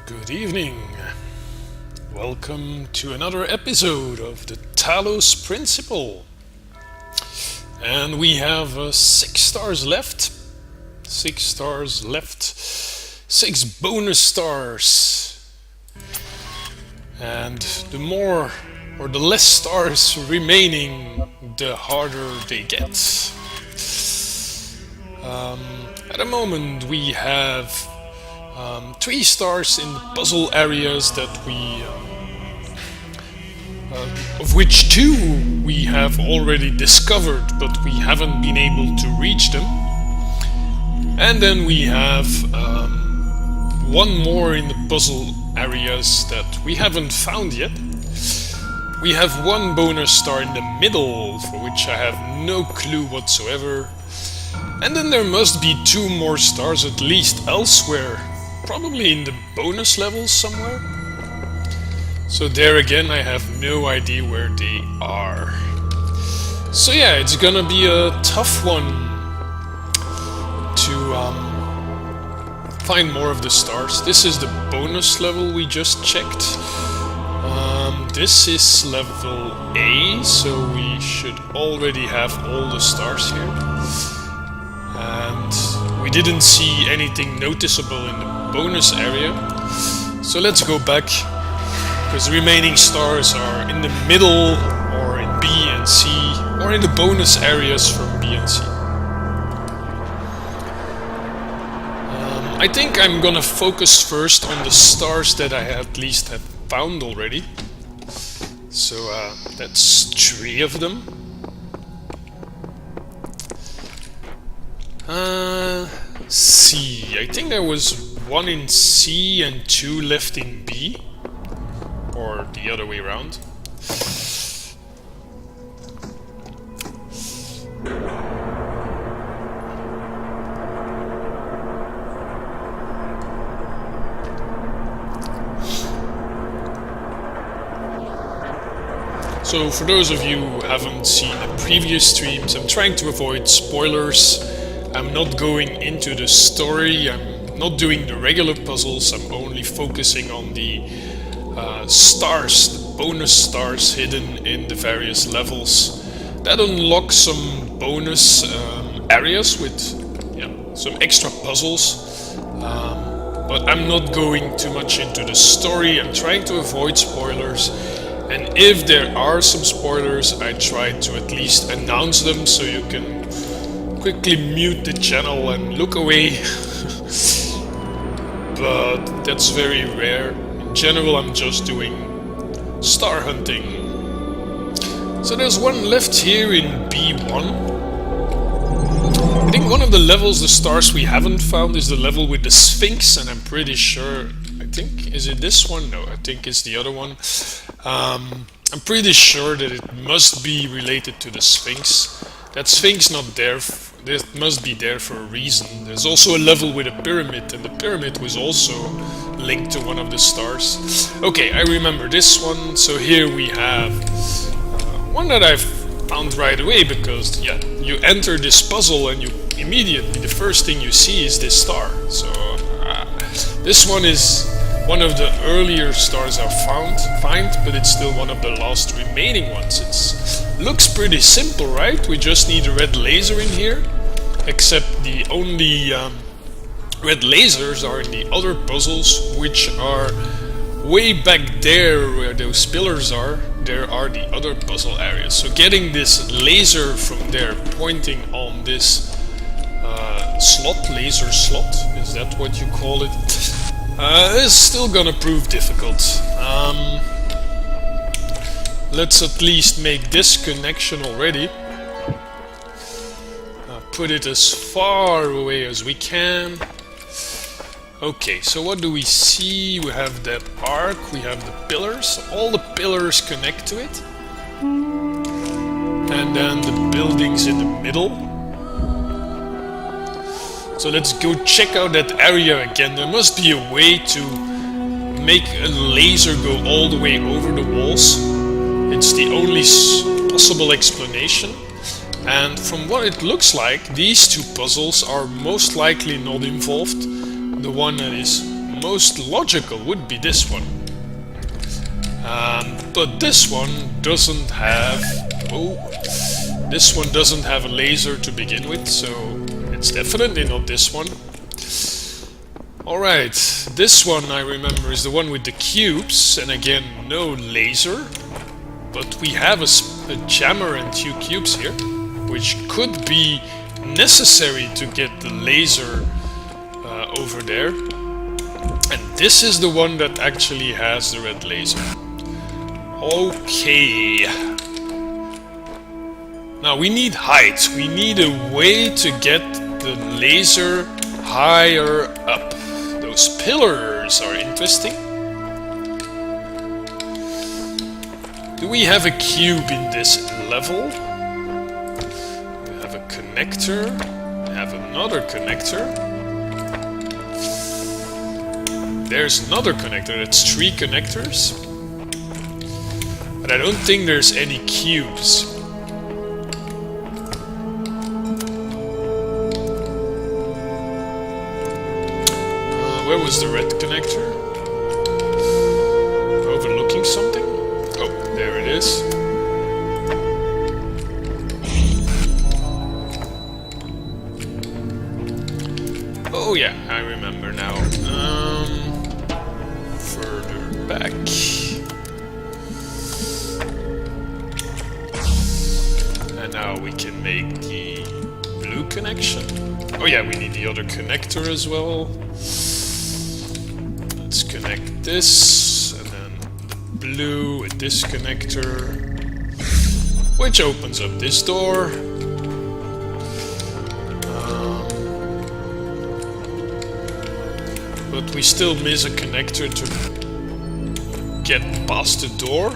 Good evening. Welcome to another episode of the Talos Principle. And we have 6 stars left. 6 stars left. 6 bonus stars. And the more or the less stars remaining, the harder they get. At the moment we have 3 stars in the puzzle areas that of which 2 we have already discovered, but we haven't been able to reach them. And then we have 1 more in the puzzle areas that we haven't found yet. We have 1 bonus star in the middle, for which I have no clue whatsoever. And then there must be 2 more stars at least elsewhere. Probably in the bonus levels somewhere. So there again I have no idea where they are. So yeah, it's gonna be a tough one to find more of the stars. This is the bonus level we just checked. This is level A, so we should already have all the stars here. And we didn't see anything noticeable in the bonus area, so let's go back, because the remaining stars are in the middle or in B and C, or in the bonus areas from B and C. I think I'm gonna focus first on the stars that I at least have found already. So that's 3 of them. C. I think there was 1 in C and 2 left in B, or the other way around. So for those of you who haven't seen the previous streams, I'm trying to avoid spoilers. I'm not going into the story, I'm not doing the regular puzzles, I'm only focusing on the stars, the bonus stars hidden in the various levels. That unlocks some bonus areas with some extra puzzles, but I'm not going too much into the story. I'm trying to avoid spoilers, and if there are some spoilers, I try to at least announce them so you can quickly mute the channel and look away. But that's very rare. In general, I'm just doing star hunting. So there's 1 left here in B1. I think one of the levels, the stars we haven't found, is the level with the Sphinx, and I'm pretty sure, is it this one? No, I think it's the other one. I'm pretty sure that it must be related to the Sphinx. That Sphinx not there, it must be there for a reason. There's also a level with a pyramid, and the pyramid was also linked to one of the stars. Okay, I remember this one. So here we have one that I've found right away, because you enter this puzzle and you immediately, the first thing you see is this star. So this one is one of the earlier stars I've found, but it's still one of the last remaining ones. It looks pretty simple, right? We just need a red laser in here, except the only red lasers are in the other puzzles, which are way back there where those pillars are. There are the other puzzle areas. So getting this laser from there pointing on this laser slot, is that what you call it? Is still gonna prove difficult. Let's at least make this connection already. Put it as far away as we can. Okay, so what do we see? We have that arc, we have the pillars. All the pillars connect to it. And then the buildings in the middle. So let's go check out that area again. There must be a way to make a laser go all the way over the walls. It's the only possible explanation. And from what it looks like, these 2 puzzles are most likely not involved. The one that is most logical would be this one. But this one doesn't have... Oh, this one doesn't have a laser to begin with, so it's definitely not this one. Alright, this one I remember is the one with the cubes, and again, no laser. But we have a jammer and 2 cubes here, which could be necessary to get the laser over there. And this is the one that actually has the red laser. Okay. Now we need height. We need a way to get the laser higher up. Those pillars are interesting. Do we have a cube in this level? We have a connector. We have another connector. There's another connector. That's 3 connectors. But I don't think there's any cubes. Where was the red connector? Overlooking something? Oh, there it is. Oh yeah, I remember now. Further back. And now we can make the blue connection. Oh yeah, we need the other connector as well. Let's connect this, and then blue with this connector, which opens up this door. But we still miss a connector to get past the door.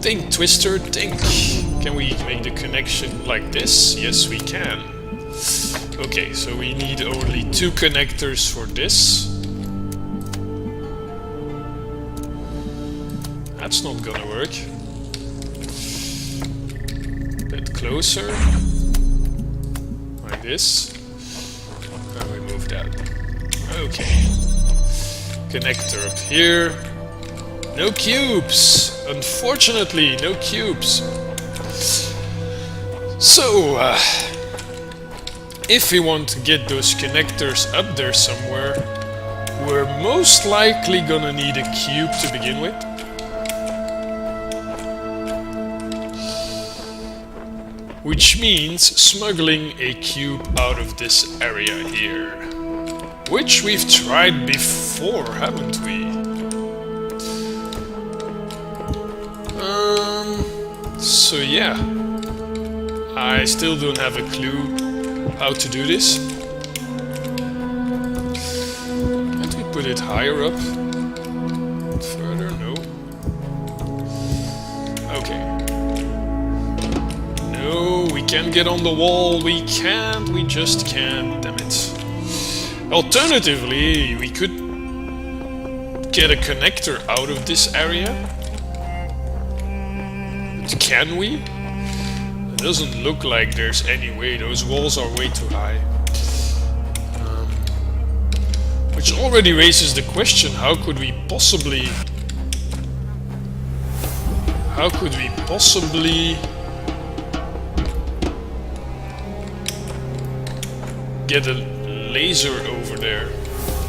Think, Twister, think. Can we make the connection like this? Yes, we can. Okay, so we need only 2 connectors for this. That's not gonna work. Bit closer. Like this. And we move that. Okay. Connector up here. No cubes! Unfortunately, no cubes. So, if we want to get those connectors up there somewhere, we're most likely gonna need a cube to begin with. Which means smuggling a cube out of this area here. Which we've tried before, haven't we? So yeah. I still don't have a clue how to do this. Can't we put it higher up? Further? No. Okay. No, we can't get on the wall. We can't. We just can't. Damn it. Alternatively, we could get a connector out of this area. But can we? It doesn't look like there's any way. Those walls are way too high. Which already raises the question, how could we possibly get a laser over there?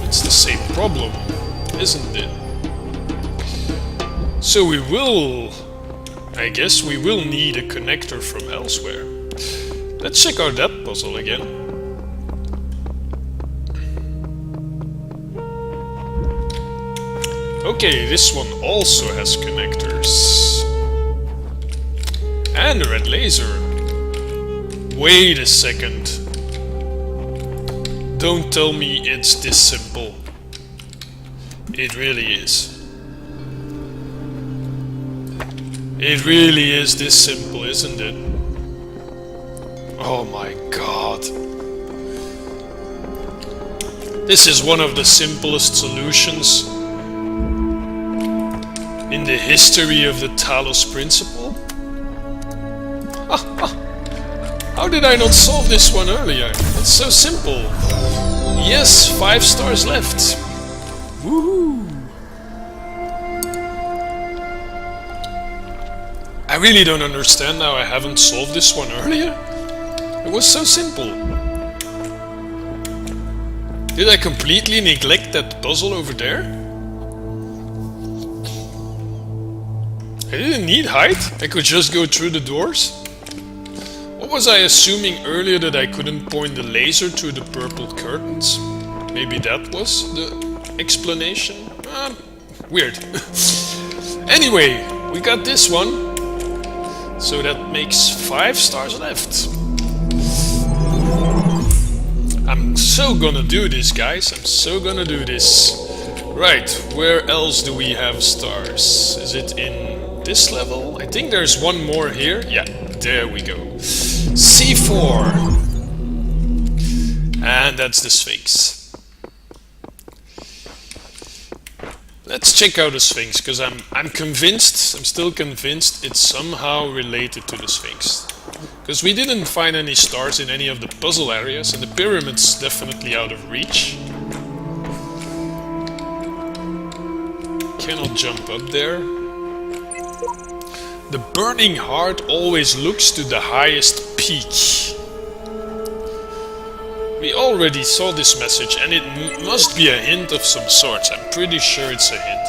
It's the same problem, isn't it? So we will... I guess we will need a connector from elsewhere. Let's check out that puzzle again. Okay, this one also has connectors. And a red laser. Wait a second. Don't tell me it's this simple. It really is. It really is this simple, isn't it? Oh my god. This is one of the simplest solutions in the history of the Talos Principle. How did I not solve this one earlier? It's so simple. Yes, 5 stars left. Woohoo! I really don't understand how I haven't solved this one earlier. It was so simple. Did I completely neglect that puzzle over there? I didn't need height. I could just go through the doors. What was I assuming earlier, that I couldn't point the laser to the purple curtains? Maybe that was the explanation? Weird. Anyway, we got this one. So that makes 5 stars left. I'm so gonna do this, guys. I'm so gonna do this. Right, where else do we have stars? Is it in this level? I think there's one more here. Yeah, there we go. C4. And that's the Sphinx. Let's check out the Sphinx, because I'm convinced, I'm still convinced it's somehow related to the Sphinx. Because we didn't find any stars in any of the puzzle areas, and the pyramid's definitely out of reach. Cannot jump up there. The burning heart always looks to the highest peak. We already saw this message, and it must be a hint of some sort. I'm pretty sure it's a hint.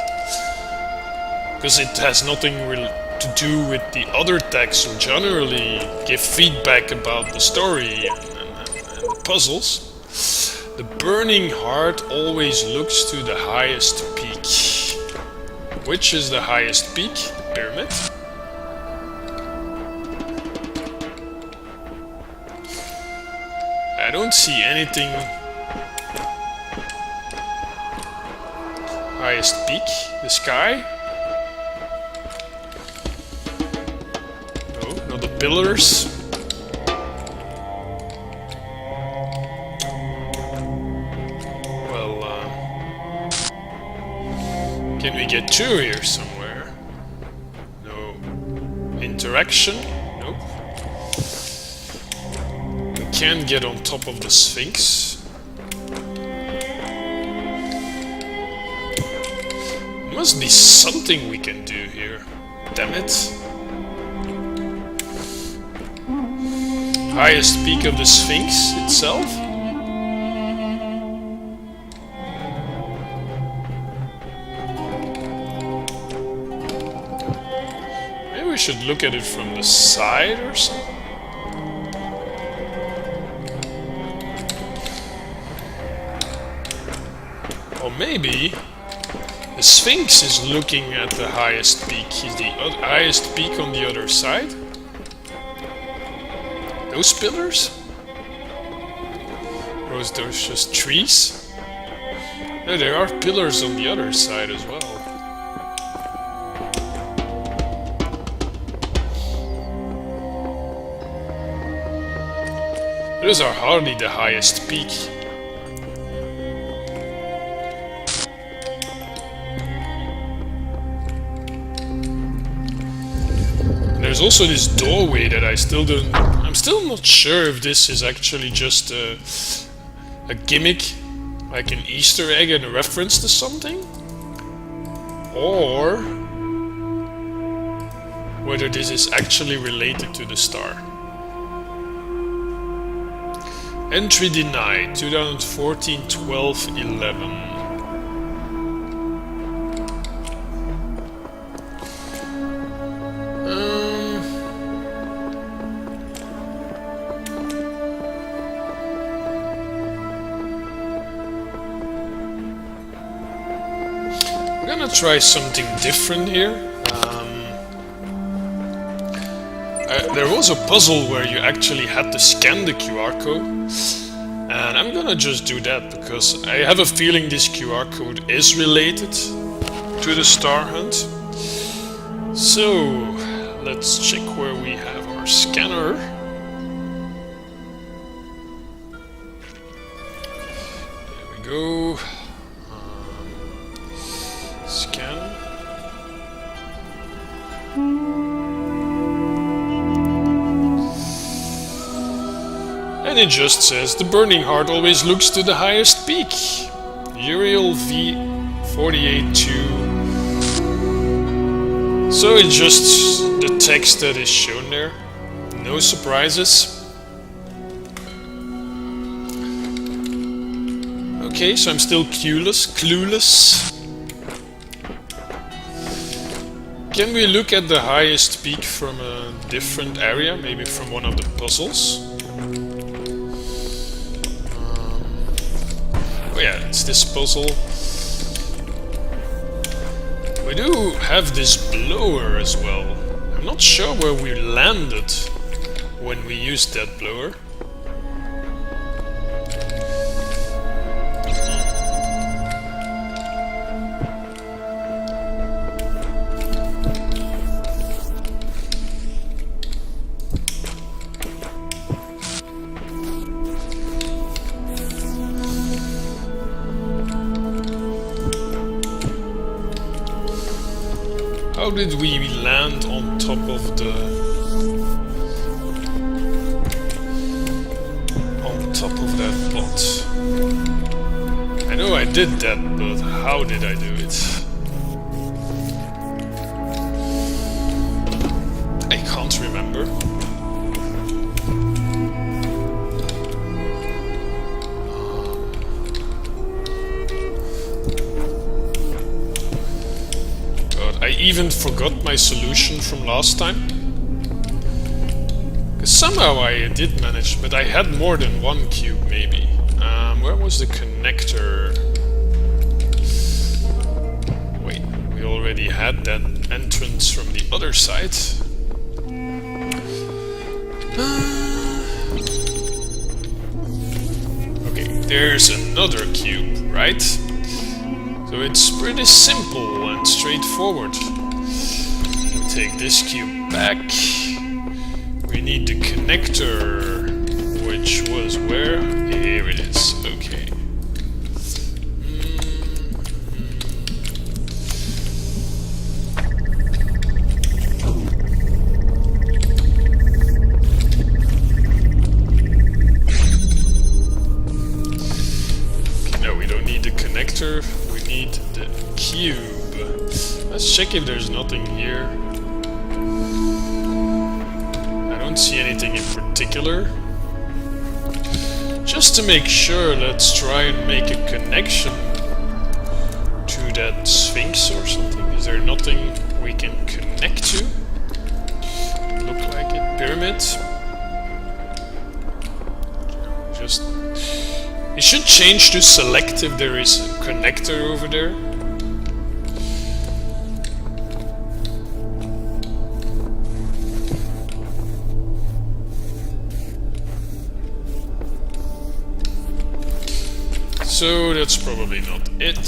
Because it has nothing to do with the other texts who generally give feedback about the story and puzzles. The burning heart always looks to the highest peak. Which is the highest peak? The pyramid. I don't see anything. Highest peak, the sky. No, not the pillars. Well, can we get through here somewhere? No. Interaction? Nope. Can't get on top of the Sphinx. Must be something we can do here. Damn it. Highest peak of the Sphinx itself? Maybe we should look at it from the side or something. Or maybe the Sphinx is looking at the highest peak. Is the highest peak on the other side? Those pillars? Or is those just trees? No, there are pillars on the other side as well. Those are hardly the highest peak. There's also this doorway that I still don't... I'm still not sure if this is actually just a gimmick, like an Easter egg and a reference to something, or whether this is actually related to the star. Entry denied, 2014, 12, 11. I'm gonna try something different here. There was a puzzle where you actually had to scan the QR code, and I'm gonna just do that because I have a feeling this QR code is related to the star hunt. So let's check where we have our scanner. There we go. Scan. And it just says the Burning Heart always looks to the highest peak. Uriel V48-2. So it's just the text that is shown there. No surprises. Okay, so I'm still clueless. Can we look at the highest peak from a different area? Maybe from one of the puzzles? Oh yeah, it's this puzzle. We do have this blower as well. I'm not sure where we landed when we used that blower. How did we land on top of that pot? I know I did that, but how did I do it? I can't remember. I even forgot my solution from last time. Because somehow I did manage, but I had more than one cube maybe. Where was the connector? Wait, we already had that entrance from the other side. Okay, there's another cube, right? So it's pretty simple and straightforward. We take this cube back. We need the connector, which was where? Here it is. Okay. Okay, no, we don't need the connector. We need the cube. Let's check if there's nothing here. I don't see anything in particular. Just to make sure, let's try and make a connection to that Sphinx or something. Is there nothing we can connect to? Look like it. Pyramid. Just... it should change to select if there is a connector over there. So that's probably not it.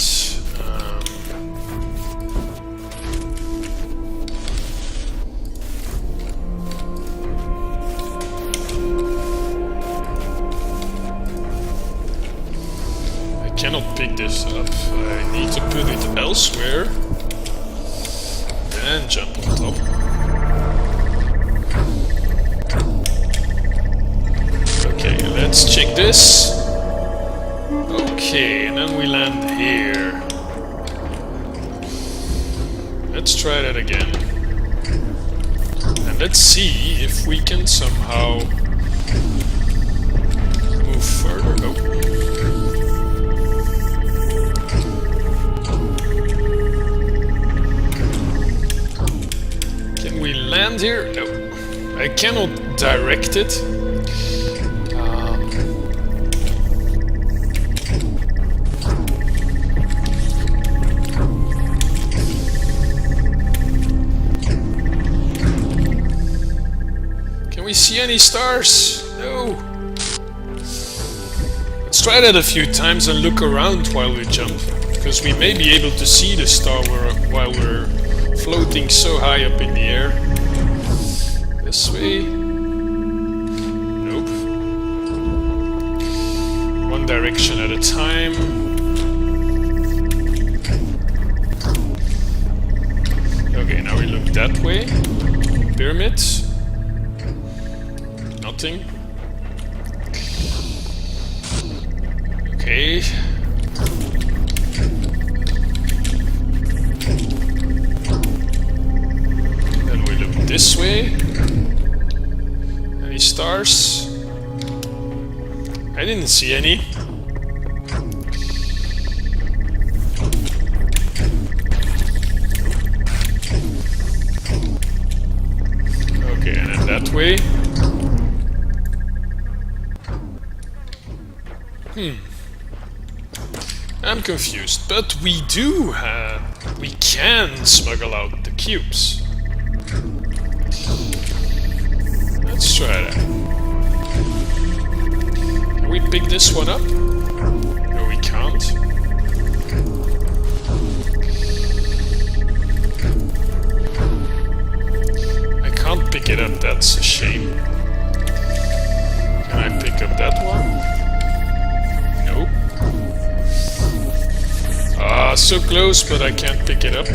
I cannot pick this up. I need to put it elsewhere. Then jump on top. Okay, let's check this. Okay, and then we land here. Let's try that again. And let's see if we can somehow move further. Oh. Can we land here? No. I cannot direct it. We see any stars? No. Let's try that a few times and look around while we jump, because we may be able to see the star while we're floating so high up in the air. This way. Nope. One direction at a time. Okay, now we look that way. Pyramid. Nothing. way. Any stars? I didn't see any. Okay, and then that way. I'm confused, but we can smuggle out the cubes. Let's try that. Can we pick this one up? No, we can't. I can't pick it up, that's a shame. Can I pick up that one? Nope. Ah, so close, but I can't pick it up.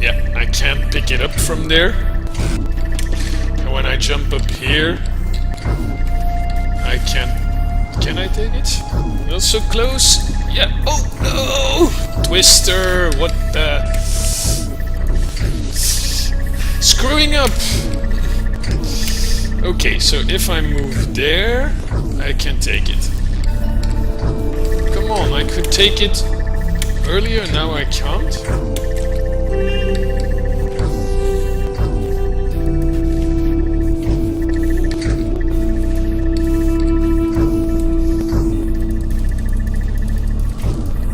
Yeah, I can't pick it up from there. And when I jump up here, I can't... Can I take it? Not so close. Yeah. Oh, no! Twister, what the... Screwing up! Okay, so if I move there, I can take it. Come on, I could take it earlier, now I can't.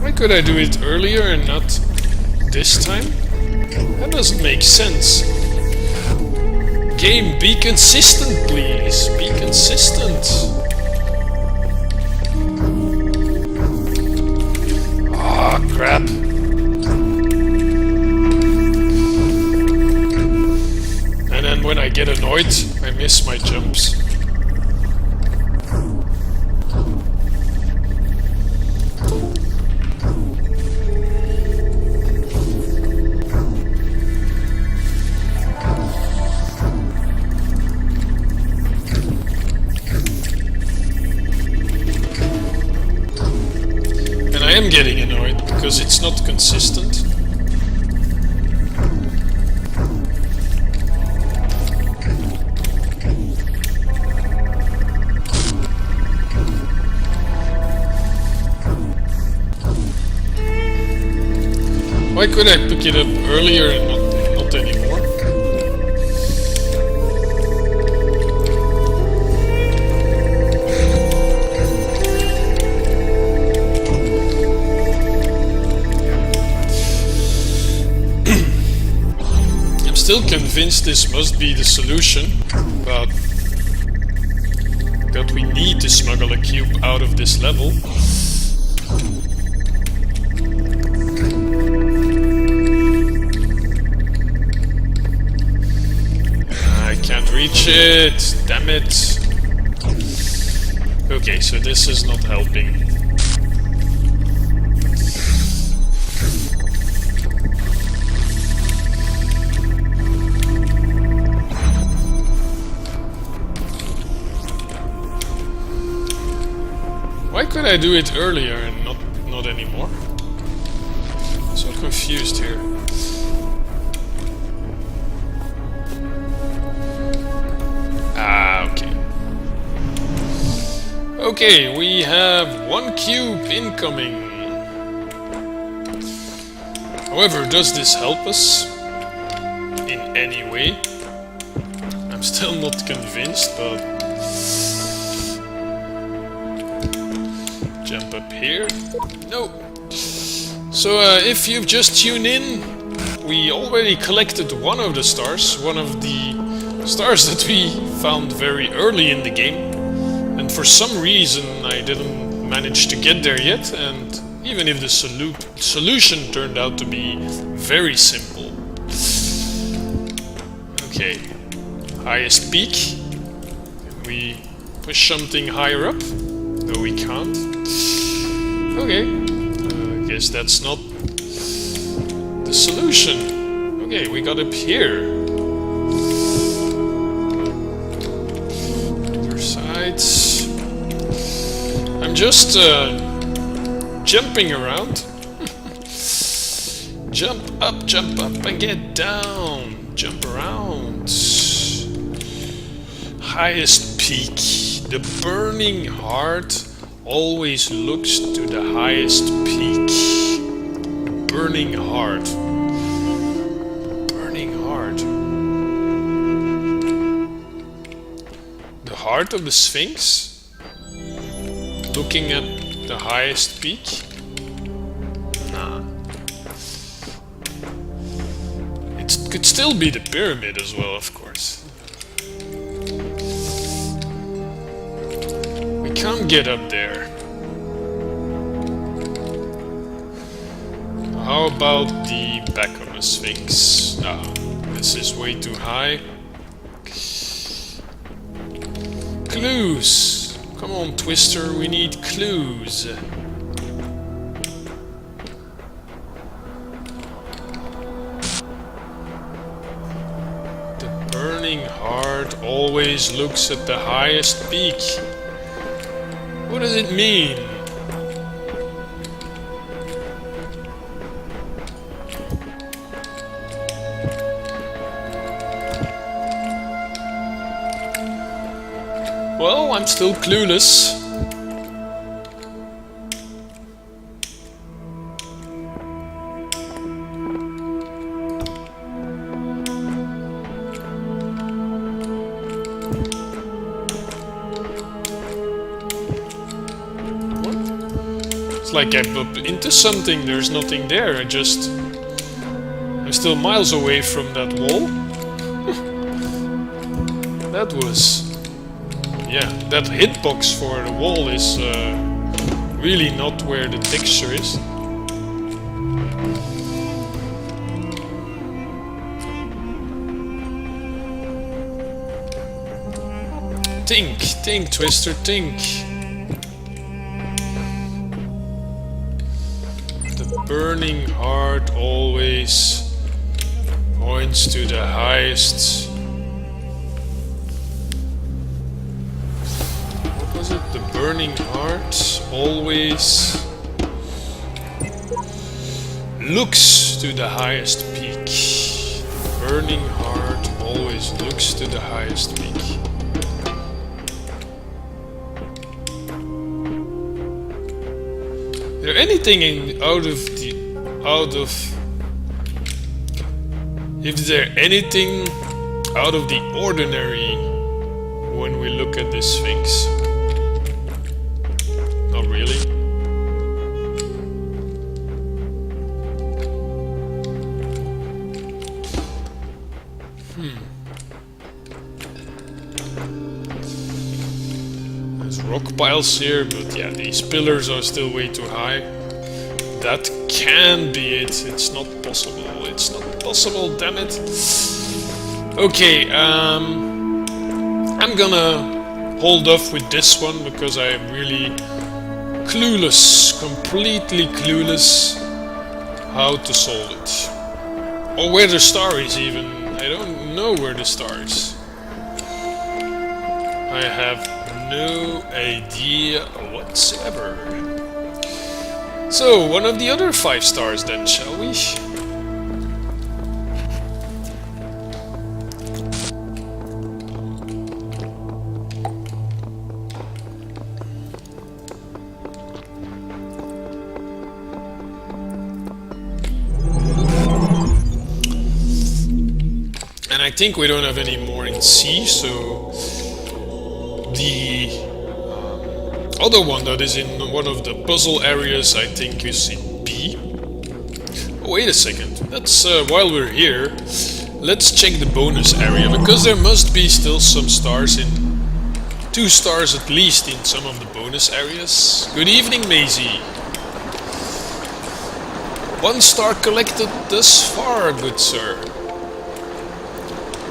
Why could I do it earlier and not this time? That doesn't make sense. Game, be consistent, please. Be consistent. Ah, crap. And then when I get annoyed, I miss my jumps. I am getting annoyed because it's not consistent. Why could I pick it up earlier and not anymore? Still convinced this must be the solution, but that we need to smuggle a cube out of this level. I can't reach it, damn it. Okay, so this is not helping. Why could I do it earlier and not anymore? I'm so confused here. Ah, okay. Okay, we have one cube incoming. However, does this help us in any way? I'm still not convinced, but... Jump up here. No. So if you've just tuned in, we already collected one of the stars, one of the stars that we found very early in the game. And for some reason I didn't manage to get there yet, and even if the solution turned out to be very simple. Okay. Highest peak. Can we push something higher up? No, we can't. Okay, I guess that's not the solution. Okay, we got up here. Other sides. I'm just jumping around. Jump up and get down. Jump around. Highest peak. The burning heart always looks to the highest peak. Burning heart. Burning heart. The heart of the Sphinx? Looking at the highest peak? Nah. It could still be the pyramid as well, of course. We can't get up there. How about the back of the Sphinx? Ah, this is way too high. Clues! Come on, Twister, we need clues. The burning heart always looks at the highest peak. What does it mean? Well, I'm still clueless. What? It's like I bumped into something, there's nothing there, I'm still miles away from that wall. That was... Yeah, that hitbox for the wall is really not where the texture is. Think, Twister, think. The burning heart always points to the highest. The burning heart always looks to the highest peak. The burning heart always looks to the highest peak. Is there anything is there anything out of the ordinary when we look at this Sphinx? Not really. There's rock piles here, but yeah, these pillars are still way too high. That can be it. It's not possible. It's not possible, damn it. Okay, I'm gonna hold off with this one because I'm really clueless, completely clueless how to solve it. Or where the star is even. I don't know where the star is. I have no idea whatsoever. So, one of the other 5 stars then, shall we? And I think we don't have any more in C, so the other one that is in one of the puzzle areas I think is in B. Oh, wait a second, that's while we're here, let's check the bonus area, because there must be still some stars in 2 stars at least in some of the bonus areas. Good evening, Maisie. 1 star collected thus far, good sir.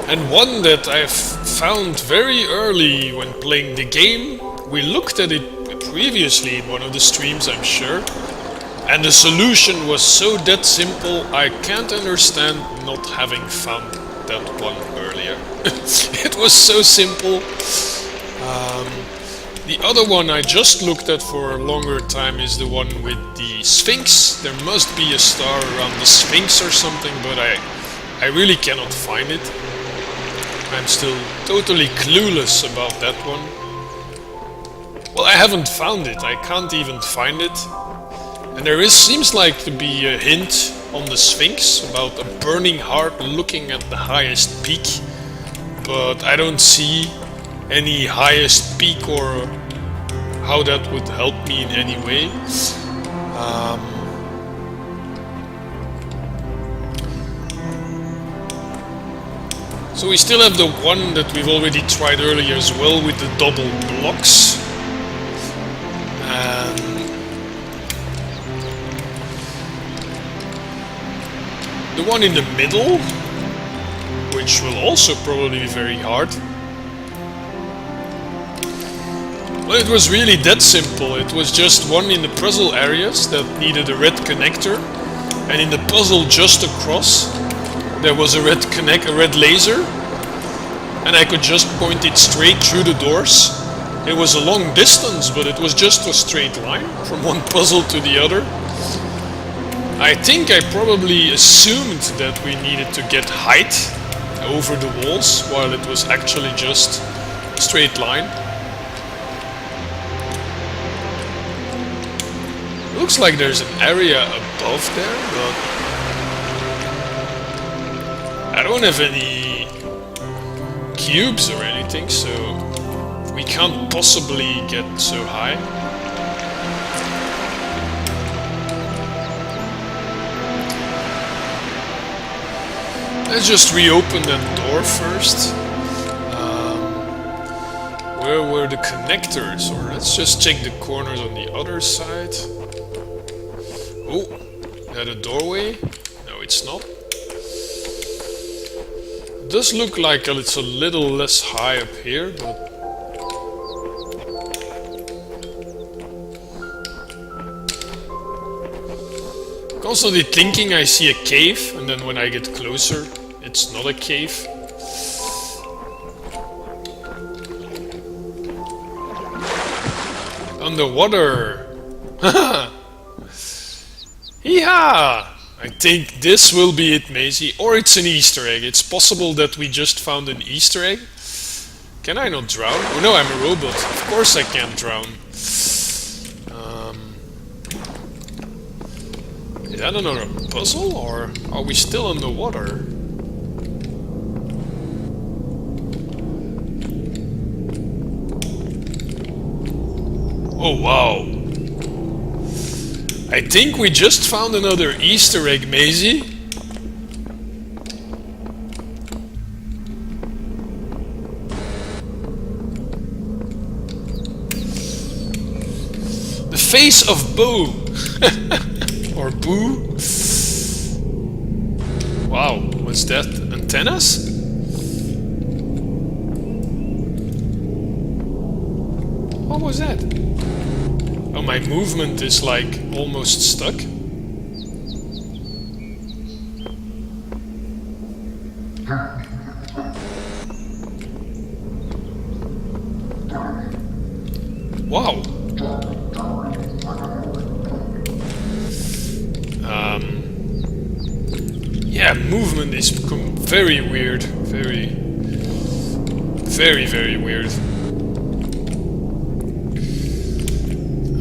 And one that I've found very early when playing the game. We looked at it previously in one of the streams, I'm sure. And the solution was so that simple, I can't understand not having found that one earlier. It was so simple. The other one I just looked at for a longer time is the one with the Sphinx. There must be a star around the Sphinx or something, but I really cannot find it. I'm still totally clueless about that one. Well, I haven't found it. I can't even find it. And there seems like to be a hint on the Sphinx about a burning heart looking at the highest peak. But I don't see any highest peak or how that would help me in any way. So we still have the one that we've already tried earlier as well with the double blocks. And the one in the middle, which will also probably be very hard. Well, it was really that simple. It was just one in the puzzle areas that needed a red connector, and in the puzzle just across there was a red laser, and I could just point it straight through the doors. It was a long distance, but it was just a straight line from one puzzle to the other. I think I probably assumed that we needed to get height over the walls, while it was actually just a straight line. Looks like there's an area above there, but I don't have any cubes or anything, so we can't possibly get so high. Let's just reopen that door first. Where were the connectors? Or let's just check the corners on the other side. Oh, is that a doorway? No, it's not. It does look like it's a little less high up here, but constantly thinking I see a cave, and then when I get closer, it's not a cave. Underwater! Haha! Yeehaw! I think this will be it, Maisie. Or it's an Easter egg. It's possible that we just found an Easter egg. Can I not drown? Oh no, I'm a robot. Of course I can't drown. Is that another puzzle, or are we still underwater? Oh wow! I think we just found another Easter egg, Maisie. The face of Boo! Or Boo? Wow, what's that? Antennas? What was that? Oh, my movement is like almost stuck. Wow. Yeah, movement is very weird. Very weird.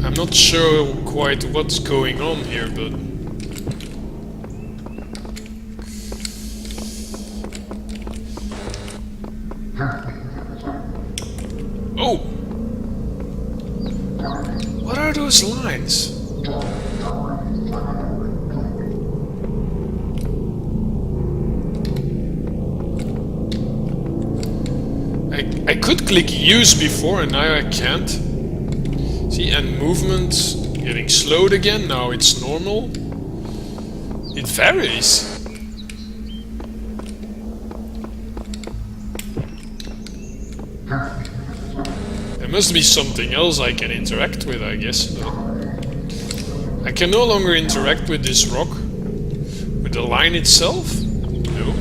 I'm not sure quite what's going on here, but oh! What are those lines? I could click use before and now I can't. See, and movement getting slowed again, now it's normal. It varies. There must be something else I can interact with, I guess. But I can no longer interact with this rock. With the line itself? No.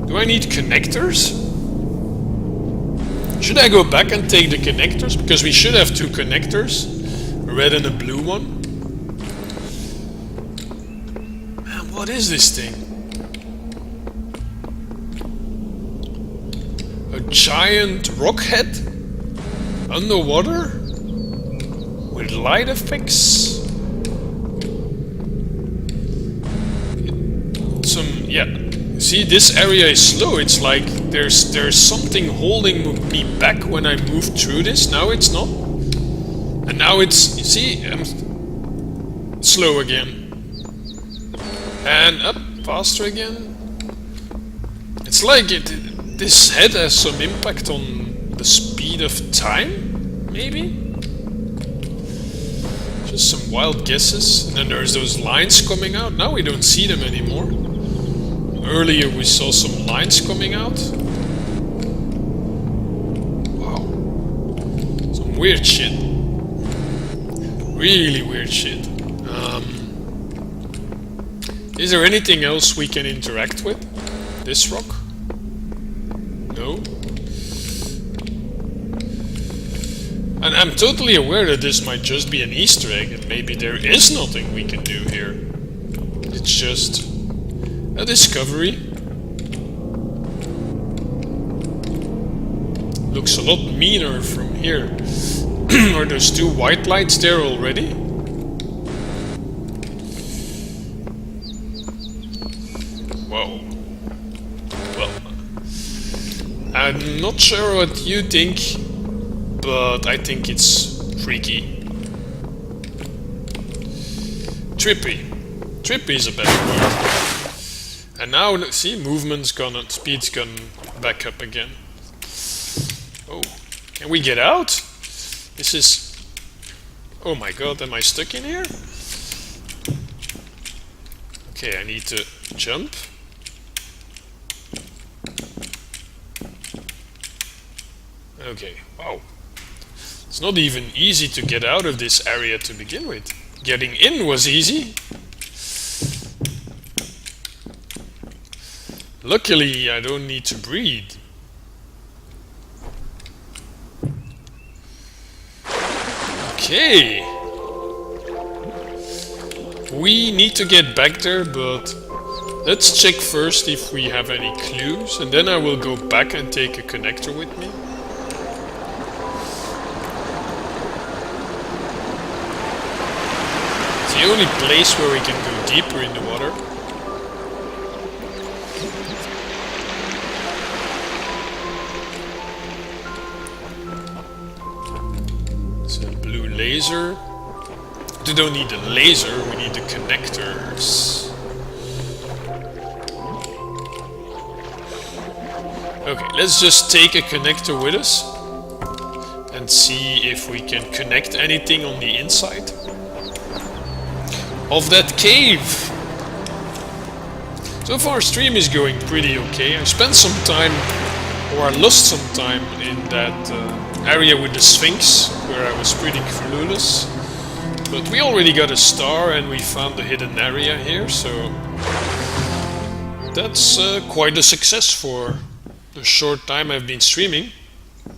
Do I need connectors? Should I go back and take the connectors? Because we should have 2 connectors. A red and a blue one. Man, what is this thing? A giant rock head? Underwater? With light effects? See, this area is slow. It's like there's something holding me back when I move through this. Now it's not. And now it's, you see, I'm slow again. And up, faster again. It's like this head has some impact on the speed of time, maybe? Just some wild guesses. And then there's those lines coming out. Now we don't see them anymore. Earlier we saw some lines coming out. Wow. Some weird shit. Really weird shit. Is there anything else we can interact with? This rock? No? And I'm totally aware that this might just be an Easter egg and maybe there is nothing we can do here. It's just a discovery. Looks a lot meaner from here. Are those 2 white lights there already? Whoa. Well, I'm not sure what you think, but I think it's freaky. Trippy. Trippy is a better word. And now, see, movement's gone and speed's gone back up again. Oh, can we get out? This is... Oh my god, am I stuck in here? Okay, I need to jump. Okay, wow. It's not even easy to get out of this area to begin with. Getting in was easy. Luckily, I don't need to breathe. Okay. We need to get back there, but let's check first if we have any clues, and then I will go back and take a connector with me. It's the only place where we can go deeper in the water. Laser. We don't need a laser, we need the connectors. Okay, let's just take a connector with us and see if we can connect anything on the inside of that cave. So far stream is going pretty okay. I spent some time, or I lost some time in that area with the Sphinx, where I was pretty clueless. But we already got a star and we found the hidden area here, so that's quite a success for the short time I've been streaming.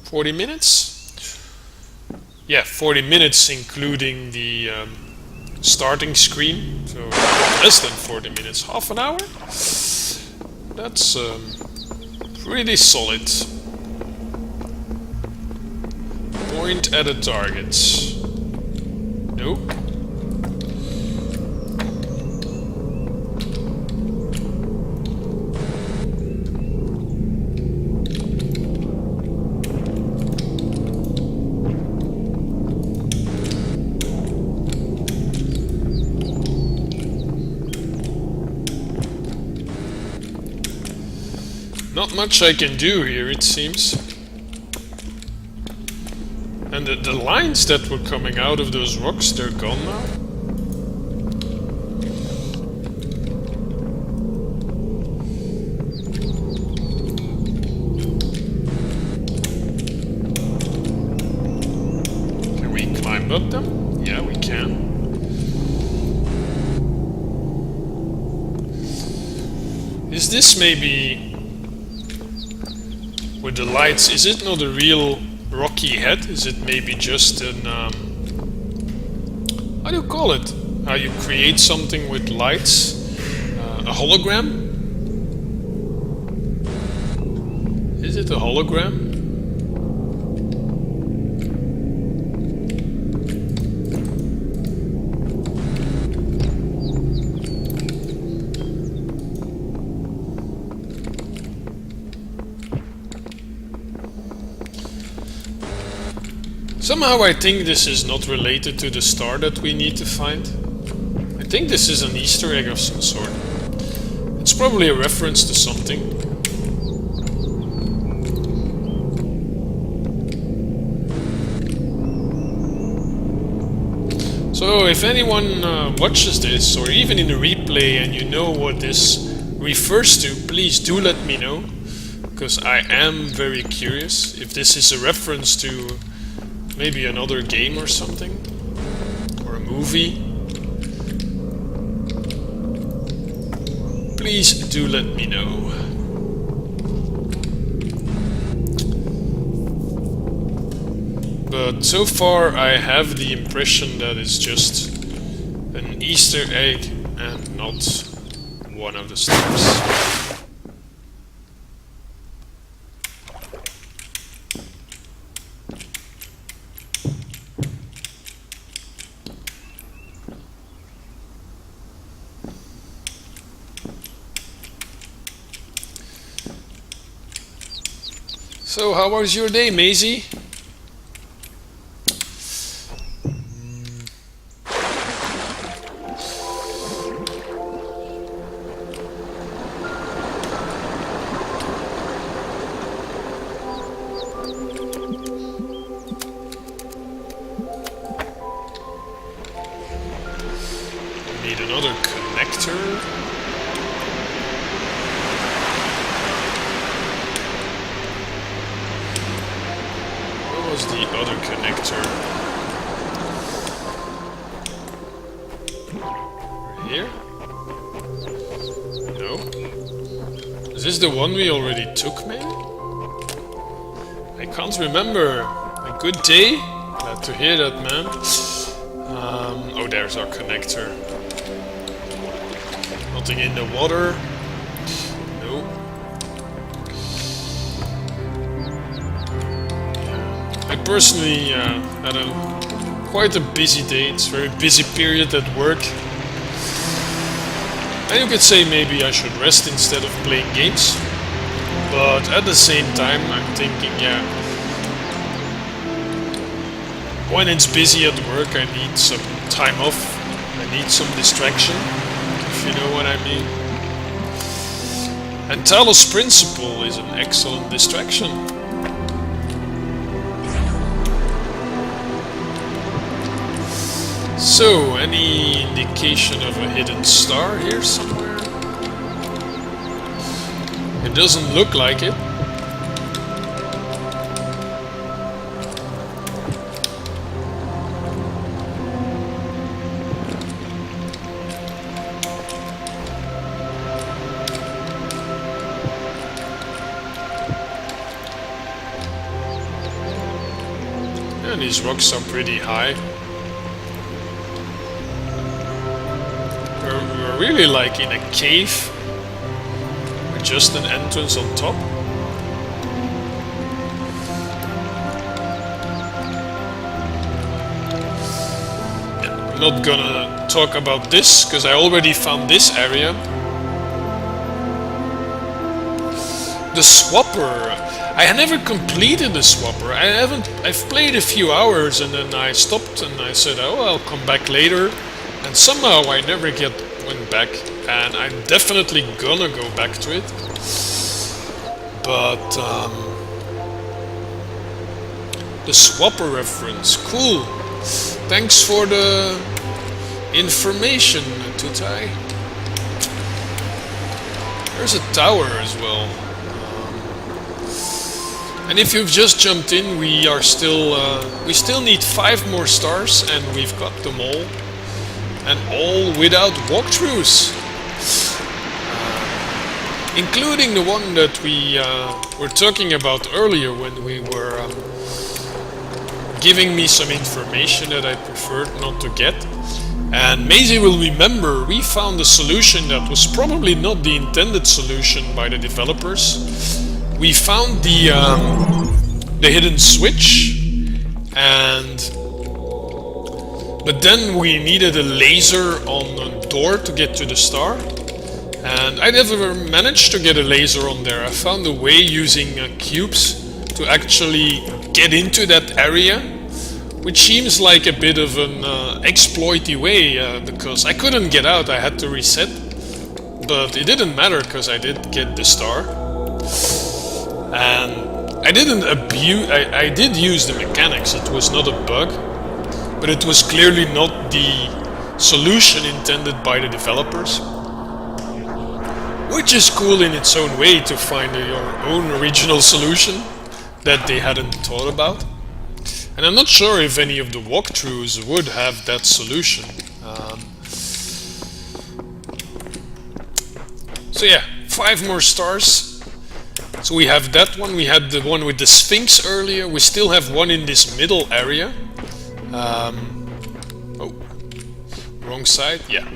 40 minutes? Yeah, 40 minutes including the starting screen, so less than 40 minutes, half an hour? That's pretty solid. Point at a target. Nope. Not much I can do here, it seems. And the lines that were coming out of those rocks, they're gone now. Can we climb up them? Yeah, we can. Is this maybe with the lights, is it not a real rocky head? Is it maybe just an how do you call it? How you create something with lights? A hologram? Is it a hologram? Somehow I think this is not related to the star that we need to find. I think this is an Easter egg of some sort. It's probably a reference to something. So if anyone watches this, or even in a replay, and you know what this refers to, please do let me know. Because I am very curious if this is a reference to maybe another game or something, or a movie. Please do let me know. But so far I have the impression that it's just an Easter egg and not one of the stars. So, how was your day, Maisie? Need another connector. The other connector here? No. Is this the one we already took, maybe? I can't remember. A good day? Glad to hear that, man. Oh, there's our connector. Nothing in the water. No. I personally had quite a busy day. It's a very busy period at work. And you could say maybe I should rest instead of playing games. But at the same time I'm thinking, yeah, when it's busy at work I need some time off. I need some distraction, if you know what I mean. And Talos Principle is an excellent distraction. So, any indication of a hidden star here somewhere? It doesn't look like it. And these rocks are pretty high. We're really like in a cave with just an entrance on top. Yeah, I'm not gonna talk about this because I already found this area. The Swapper. I had never completed the Swapper. I've played a few hours and then I stopped and I said, oh, I'll come back later. And somehow I never went back, and I'm definitely gonna go back to it. But the Swapper reference, cool. Thanks for the information, Tutai. There's a tower as well. And if you've just jumped in, we still need 5 more stars, and we've got them all. And all without walkthroughs. including the one that we were talking about earlier when we were giving me some information that I preferred not to get. And Maisie will remember we found a solution that was probably not the intended solution by the developers. We found the hidden switch, but then we needed a laser on a door to get to the star. And I never managed to get a laser on there. I found a way using cubes to actually get into that area, which seems like a bit of an exploity way, because I couldn't get out, I had to reset. But it didn't matter because I did get the star. And I didn't abuse, I did use the mechanics, it was not a bug, but it was clearly not the solution intended by the developers. Which is cool in its own way to find your own original solution that they hadn't thought about. And I'm not sure if any of the walkthroughs would have that solution. So yeah, 5 more stars. So we have that one, we had the one with the Sphinx earlier, we still have one in this middle area. Oh, wrong side, yeah.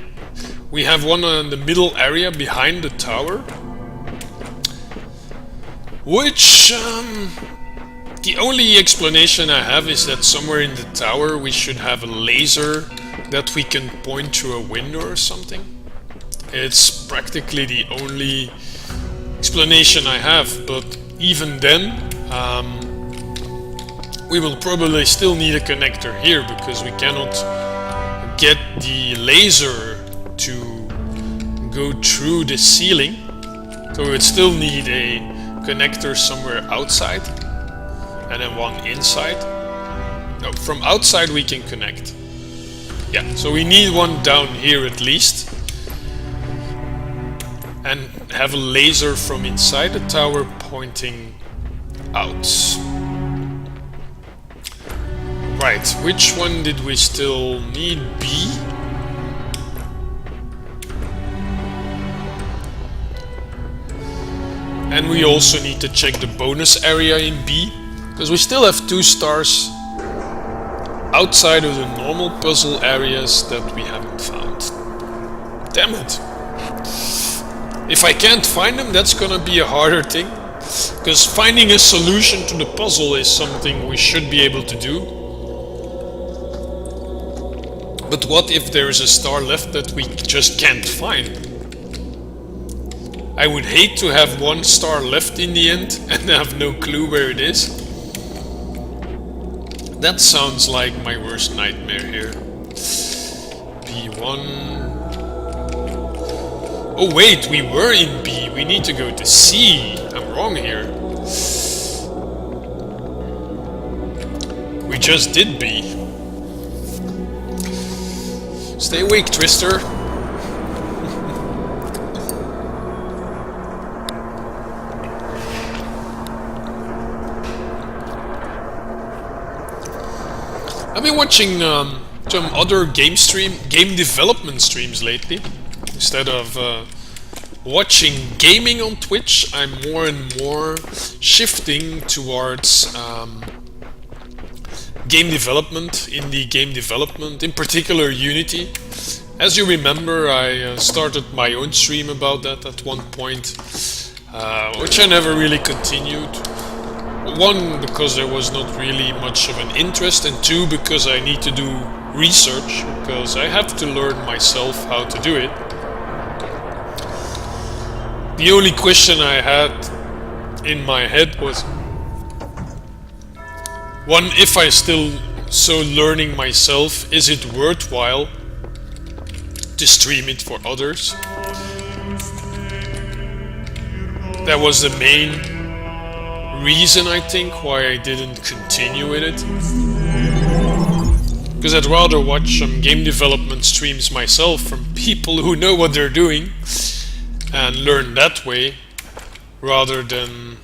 We have one in the middle area behind the tower, which the only explanation I have is that somewhere in the tower we should have a laser that we can point through a window or something. It's practically the only explanation I have, but even then we will probably still need a connector here because we cannot get the laser to go through the ceiling, so we would still need a connector somewhere outside and then one inside. No, from outside we can connect. Yeah, so we need one down here at least, and have a laser from inside the tower pointing out. Right, which one did we still need? B? And we also need to check the bonus area in B, because we still have 2 stars outside of the normal puzzle areas that we haven't found. Damn it! If I can't find them, that's gonna be a harder thing, because finding a solution to the puzzle is something we should be able to do. But what if there is a star left that we just can't find? I would hate to have 1 star left in the end and have no clue where it is. That sounds like my worst nightmare here. B1. Oh wait, we were in B. We need to go to C. I'm wrong here. We just did B. Stay awake, Twister. I've been watching some other game development streams lately. Instead of watching gaming on Twitch, I'm more and more shifting towards game development, indie game development, in particular Unity. As you remember, I started my own stream about that at one point, which I never really continued. 1, because there was not really much of an interest, and 2, because I need to do research, because I have to learn myself how to do it. The only question I had in my head was, 1, if I still learning myself, is it worthwhile to stream it for others? That was the main reason, I think, why I didn't continue with it. Because I'd rather watch some game development streams myself from people who know what they're doing and learn that way, rather than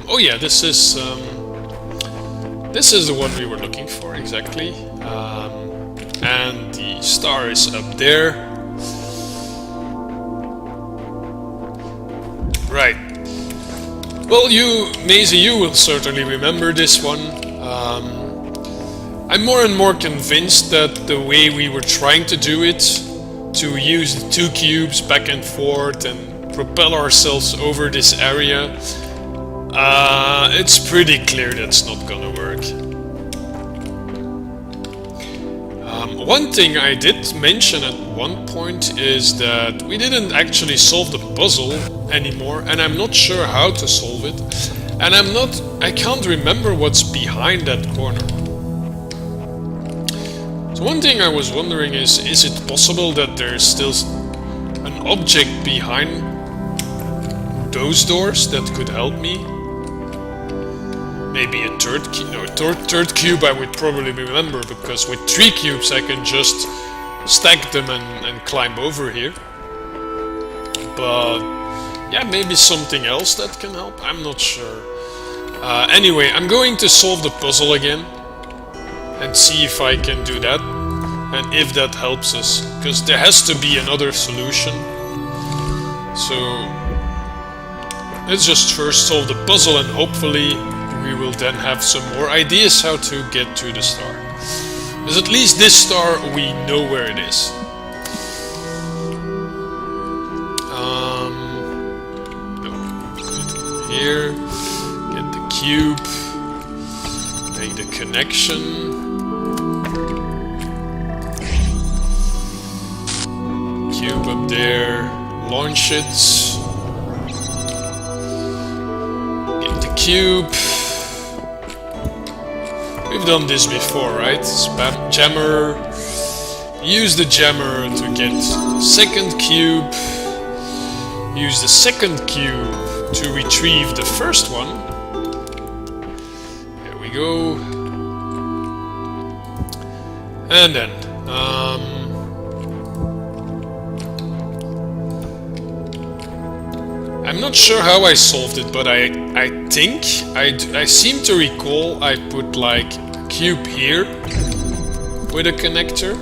oh yeah, this is the one we were looking for exactly, and the star is up there. Right. Well, you, Maisie, you will certainly remember this one. I'm more and more convinced that the way we were trying to do it, to use the two cubes back and forth and propel ourselves over this area, it's pretty clear that's not gonna work. One thing I did mention at one point is that we didn't actually solve the puzzle anymore, and I'm not sure how to solve it, and I can't remember what's behind that corner. So one thing I was wondering is it possible that there's still an object behind those doors that could help me? Maybe a third cube I would probably remember, because with 3 cubes I can just stack them and climb over here. But yeah, maybe something else that can help, I'm not sure. Anyway, I'm going to solve the puzzle again and see if I can do that and if that helps us, because there has to be another solution. So let's just first solve the puzzle, and hopefully we will then have some more ideas how to get to the star. Because at least this star we know where it is. Here, get the cube, make the connection. Cube up there, launch it. Get the cube. We've done this before, right? Spam jammer. Use the jammer to get second cube. Use the second cube to retrieve the first one. There we go. And then I'm not sure how I solved it, but I think I seem to recall I put like a cube here with a connector,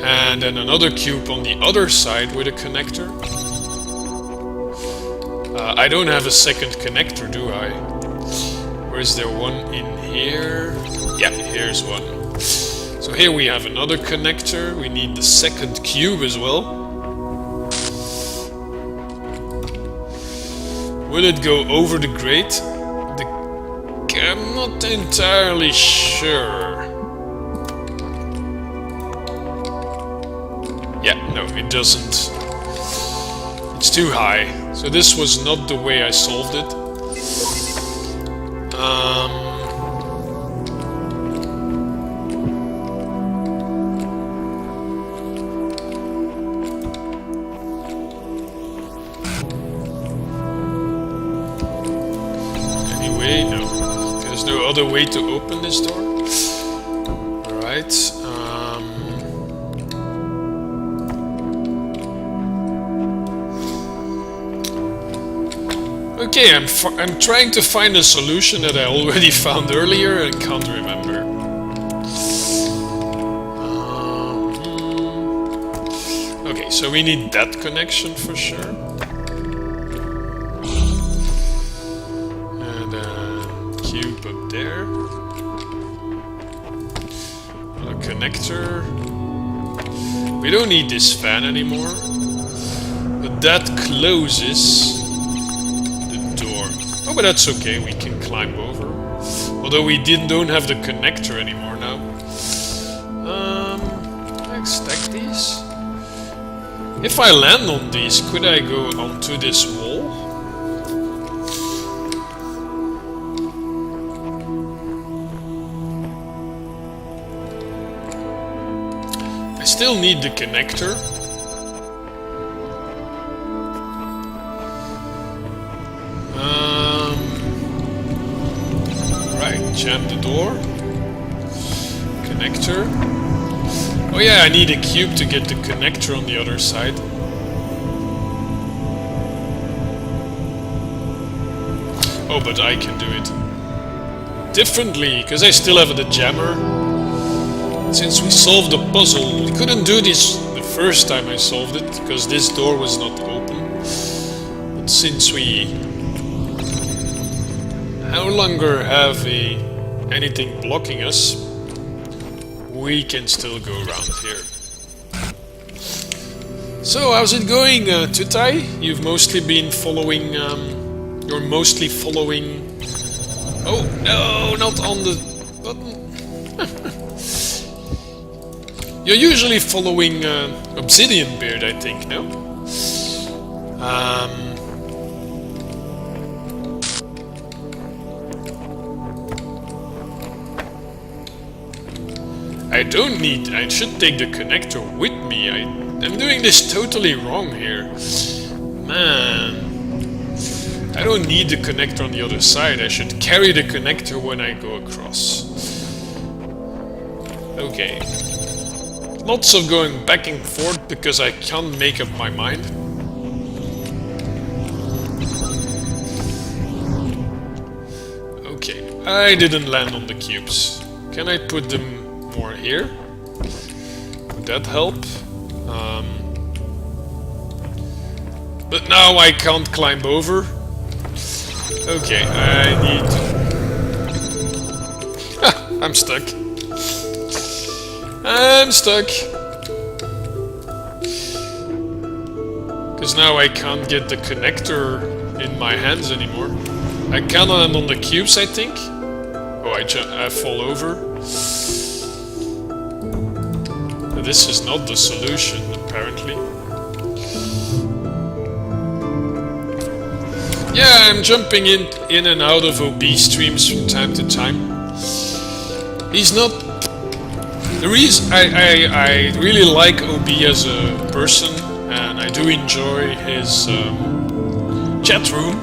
and then another cube on the other side with a connector. I don't have a second connector, do I? Or is there one in here? Yeah, here's one. So here we have another connector. We need the second cube as well. Will it go over the grate? I'm not entirely sure. Yeah, no, it doesn't. It's too high. So this was not the way I solved it. Anyway, no. There's no other way to open this door. Alright. Okay, I'm trying to find a solution that I already found earlier and can't remember. Okay, so we need that connection for sure. And then cube up there. A connector. We don't need this fan anymore. But that closes. Oh, but that's okay, we can climb over. Although we don't have the connector anymore now. Can I stack these? If I land on these, could I go onto this wall? I still need the connector. Jam the door. Connector. Oh yeah, I need a cube to get the connector on the other side. Oh, but I can do it differently, because I still have the jammer. Since we solved the puzzle, we couldn't do this the first time I solved it, because this door was not open. since we no longer have anything blocking us, we can still go around here. So how's it going, Tutai? You've mostly been following, you're mostly following... Oh, no, not on the button. You're usually following Obsidian Beard, I think, no? I should take the connector with me. I'm doing this totally wrong here. Man. I don't need the connector on the other side. I should carry the connector when I go across. Okay. Lots of going back and forth because I can't make up my mind. Okay. I didn't land on the cubes. Can I put them more here? Would that help? But now I can't climb over. Okay, I need... I'm stuck. I'm stuck. Because now I can't get the connector in my hands anymore. I can't land on the cubes, I think. Oh, I fall over. This is not the solution, apparently. Yeah, I'm jumping in and out of OB streams from time to time. He's not... The reason... I really like OB as a person, and I do enjoy his chat room.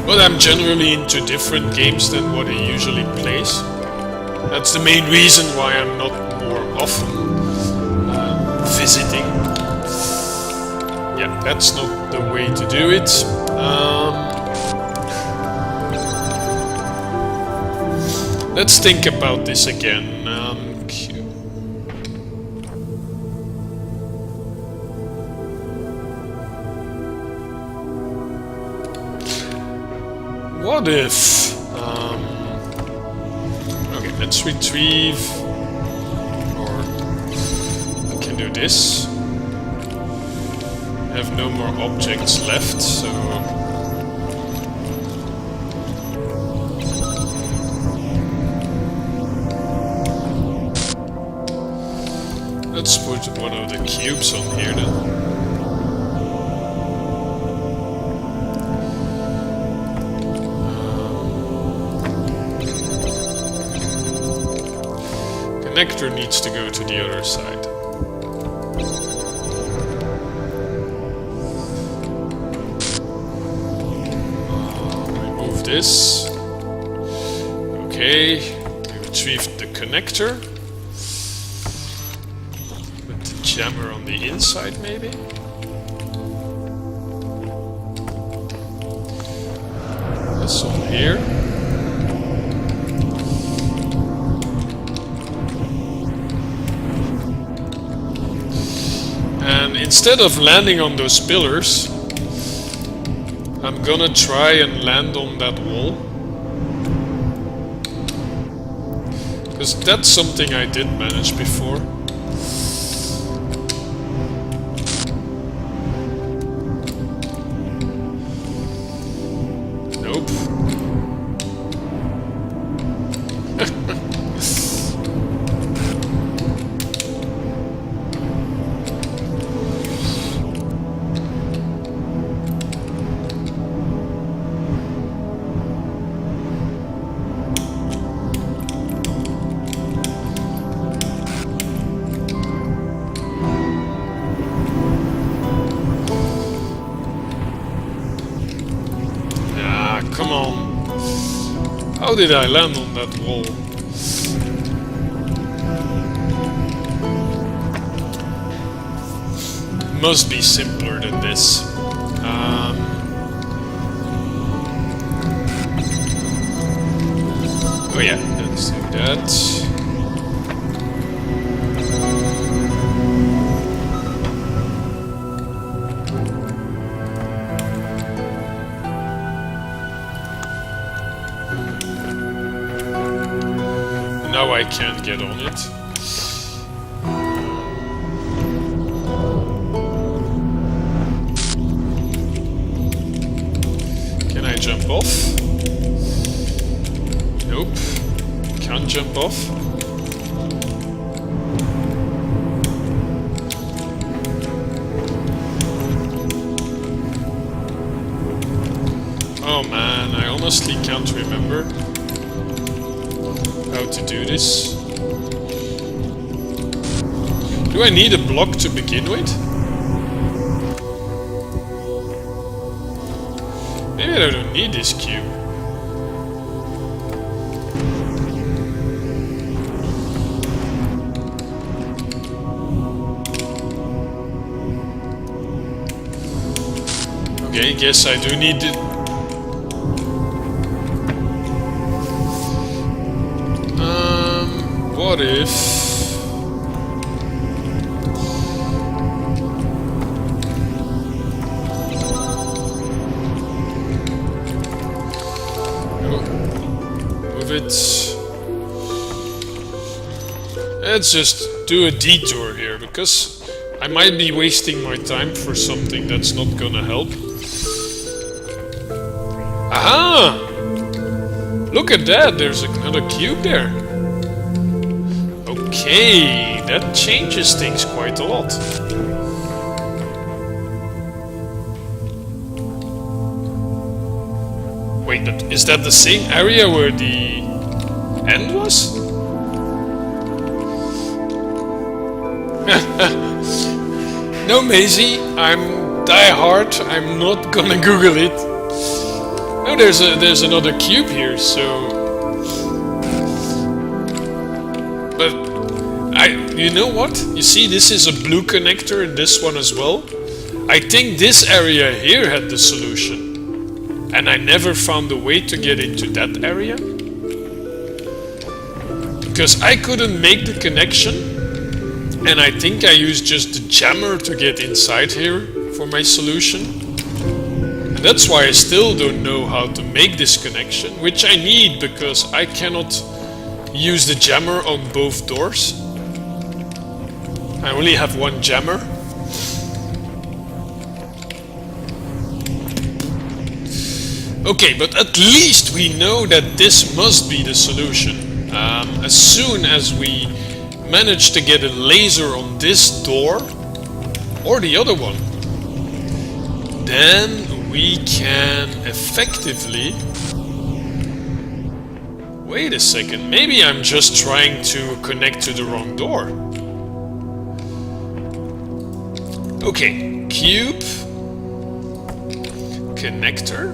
But I'm generally into different games than what he usually plays. That's the main reason why I'm not more often visiting. Yeah, that's not the way to do it. Let's think about this again. What if... okay, let's retrieve... Or... I can do this. I have no more objects left, so... Let's put one of the cubes on here then. Connector needs to go to the other side. Remove this. Okay, we retrieved the connector. Put the jammer on the inside, maybe? This on here. And instead of landing on those pillars, I'm gonna try and land on that wall. Because that's something I did manage before. Nope. Come on. How did I land on that wall? Must be simpler than this. Oh yeah, let's do that. now I can't get on it. Can I jump off? Nope. Can't jump off. Oh man, I honestly can't remember how to do this. Do I need a block to begin with? Maybe I don't need this cube. Okay, guess I do need it. What if... Move it. Let's just do a detour here, because I might be wasting my time for something that's not gonna help. Aha! Look at that, there's another cube there. Okay, that changes things quite a lot. Wait, but is that the same area where the end was? No, Maisie, I'm die-hard. I'm not gonna Google it. No, there's another cube here, so... But... you know what? You see, this is a blue connector and this one as well. I think this area here had the solution. And I never found a way to get into that area. Because I couldn't make the connection. And I think I used just the jammer to get inside here for my solution. And that's why I still don't know how to make this connection. Which I need, because I cannot use the jammer on both doors. I only have one jammer. Okay, but at least we know that this must be the solution. As soon as we manage to get a laser on this door, or the other one, then we can effectively... Wait a second, maybe I'm just trying to connect to the wrong door. Okay, cube, connector.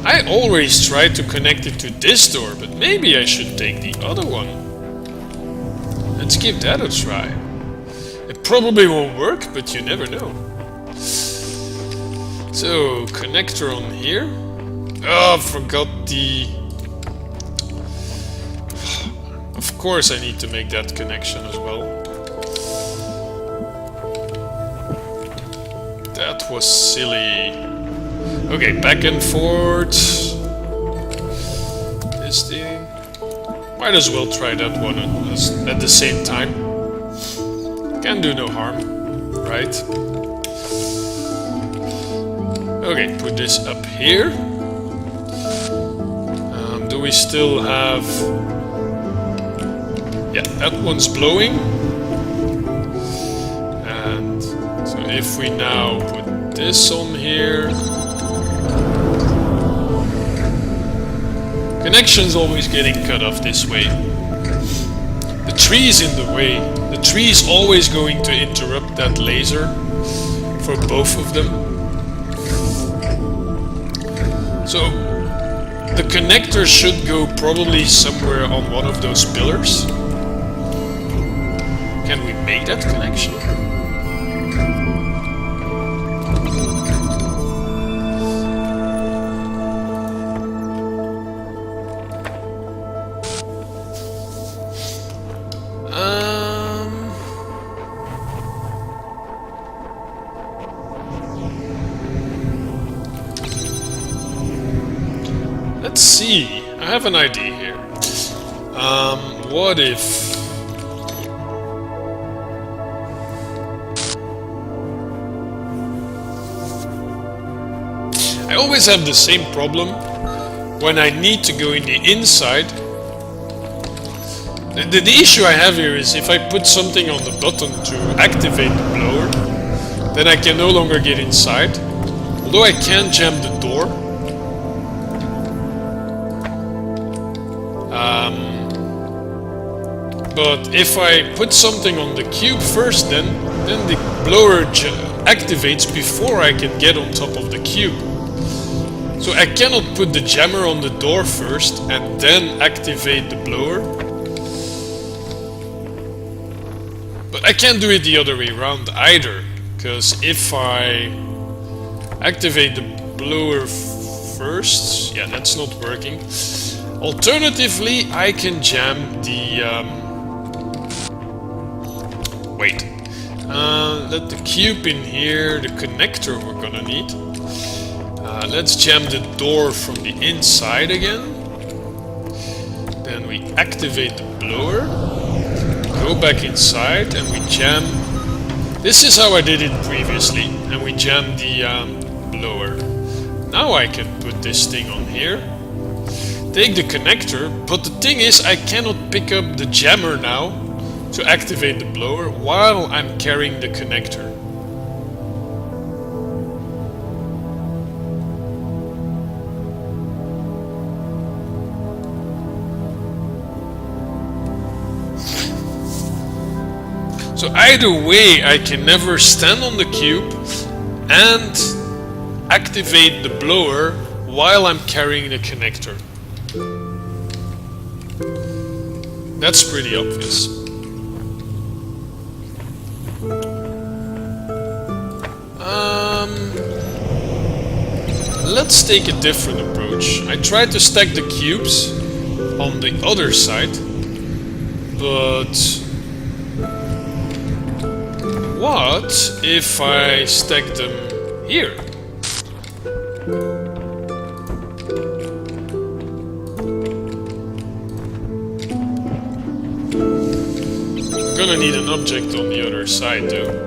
I always try to connect it to this door, but maybe I should take the other one. Let's give that a try. It probably won't work, but you never know. So, connector on here. Oh, I forgot the... Of course I need to make that connection as well. That was silly. Okay, back and forth. This thing. Might as well try that one at the same time. Can do no harm, right? Okay, put this up here. Do we still have... Yeah, that one's blowing. And so if we now put this on here... Connection's always getting cut off this way. The tree's in the way. The tree's always going to interrupt that laser for both of them. So the connector should go probably somewhere on one of those pillars. Can we make that connection? Let's see. I have an idea here. What if... I always have the same problem when I need to go in the inside. The issue I have here is if I put something on the button to activate the blower, then I can no longer get inside. Although I can jam the door. But if I put something on the cube first, then the blower activates before I can get on top of the cube. So I cannot put the jammer on the door first and then activate the blower. But I can't do it the other way around either, because if I activate the blower first, yeah, that's not working. Alternatively, I can jam the... wait. Let the cube in here, the connector we're gonna need. Let's jam the door from the inside again. Then we activate the blower. Go back inside and we jam... This is how I did it previously. And we jam the blower. Now I can put this thing on here. Take the connector. But the thing is, I cannot pick up the jammer now to activate the blower while I'm carrying the connector. So either way, I can never stand on the cube and activate the blower while I'm carrying the connector. That's pretty obvious. Let's take a different approach. I tried to stack the cubes on the other side, but what if I stack them here? I'm gonna need an object on the other side though.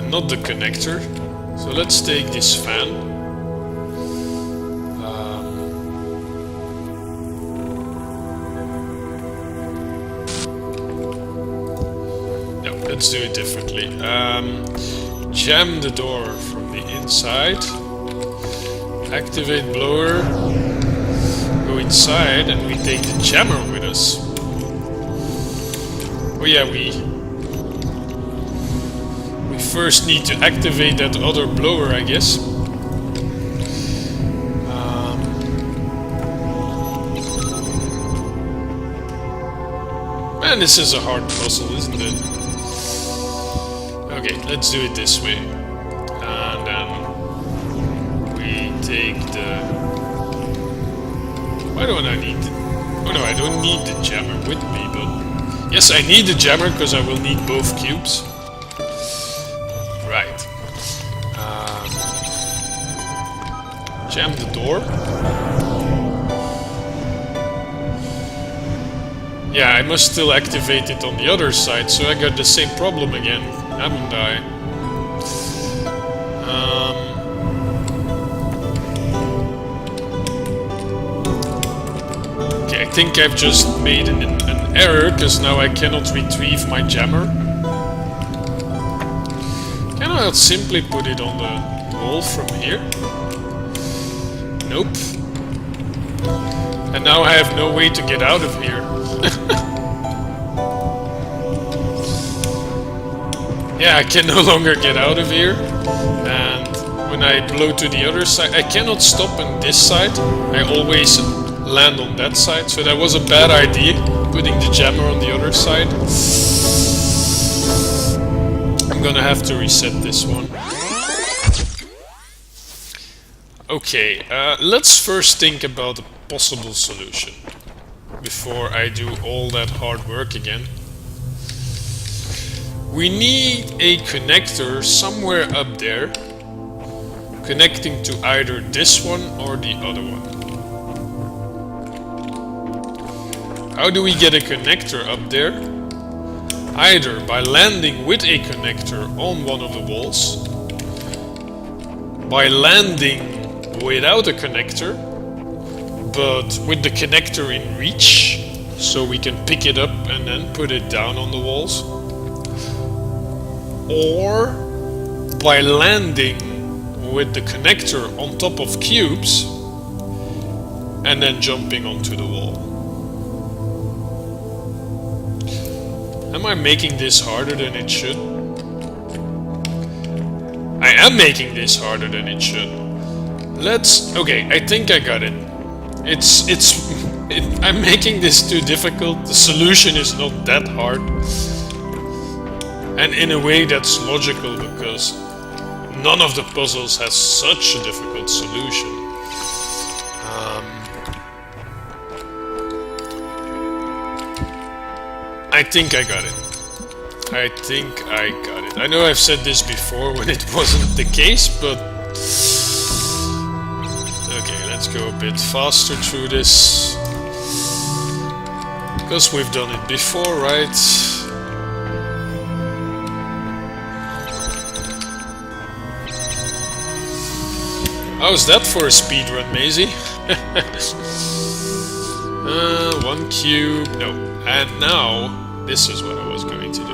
Not the connector. So let's take this fan. No, let's do it differently. Jam the door from the inside. Activate blower. Go inside and we take the jammer with us. Oh yeah, we first need to activate that other blower, I guess. Man, this is a hard puzzle, isn't it? Okay, let's do it this way. And then we take the... Why don't I need... Oh no, I don't need the jammer with me, but... Yes, I need the jammer because I will need both cubes. Right. Jam the door. Yeah, I must still activate it on the other side, so I got the same problem again, haven't I? Okay, I think I've just made an error, because now I cannot retrieve my jammer. Can I not simply put it on the wall from here? Nope. And now I have no way to get out of here. Yeah, I can no longer get out of here. And when I blow to the other side, I cannot stop on this side. I always land on that side. So that was a bad idea, putting the jammer on the other side. I'm gonna have to reset this one. Okay, let's first think about a possible solution. before I do all that hard work again. We need a connector somewhere up there, connecting to either this one or the other one. How do we get a connector up there? Either by landing with a connector on one of the walls, by landing without a connector, but with the connector in reach, so we can pick it up and then put it down on the walls, or by landing with the connector on top of cubes and then jumping onto the wall. Am I making this harder than it should? I am making this harder than it should. Okay, I think I got it. I'm making this too difficult. The solution is not that hard. And in a way that's logical, because none of the puzzles has such a difficult solution. I think I got it. I think I got it. I know I've said this before when it wasn't the case, but... Okay, let's go a bit faster through this. Because we've done it before, right? How's that for a speedrun, Maisie? One cube, no. And now, this is what I was going to do.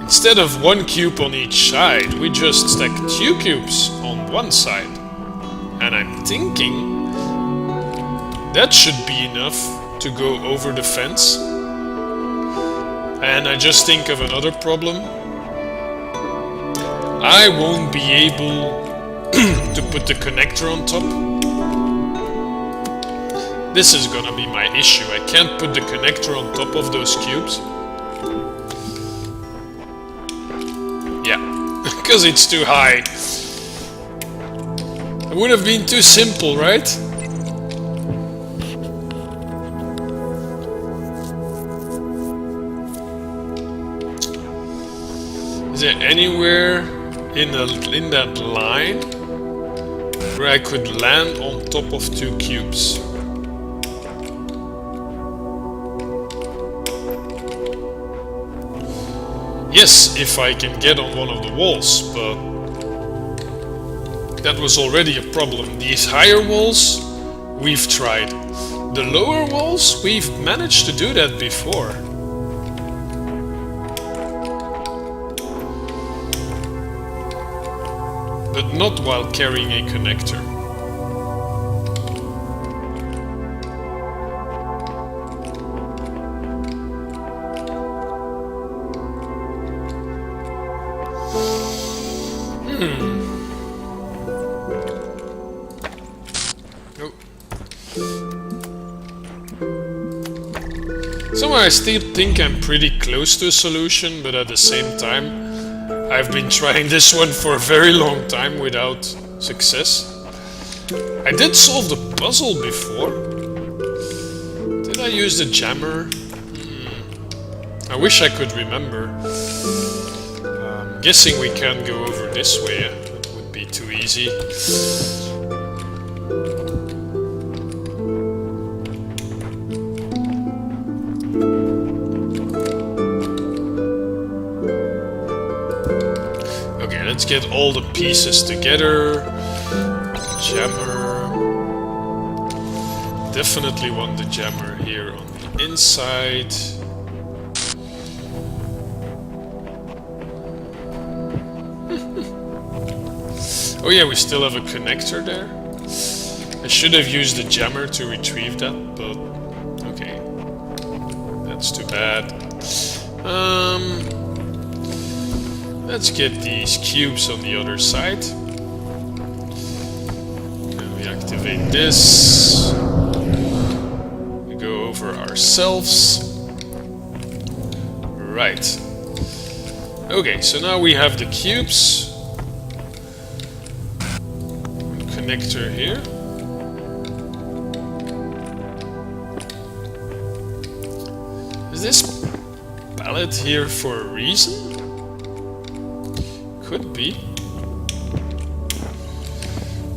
Instead of one cube on each side, we just stack 2 cubes on one side. And I'm thinking that should be enough to go over the fence. And I just think of another problem. I won't be able to put the connector on top. This is gonna be my issue. I can't put the connector on top of those cubes. Yeah, because it's too high. It would have been too simple, right? Is there anywhere in that line where I could land on top of 2 cubes? Yes, if I can get on one of the walls, but that was already a problem. These higher walls, we've tried. The lower walls, we've managed to do that before. But not while carrying a connector. Somehow I still think I'm pretty close to a solution, but at the same time I've been trying this one for a very long time without success. I did solve the puzzle before. Did I use the jammer? I wish I could remember. I'm guessing we can't go over this way. It would be too easy. Let's get all the pieces together. Jammer. Definitely want the jammer here on the inside. Oh yeah, we still have a connector there. I should have used the jammer to retrieve that, but okay. That's too bad. Let's get these cubes on the other side. And we activate this. We go over ourselves. Right. Okay, so now we have the cubes. Connector here. Is this pallet here for a reason? Could be.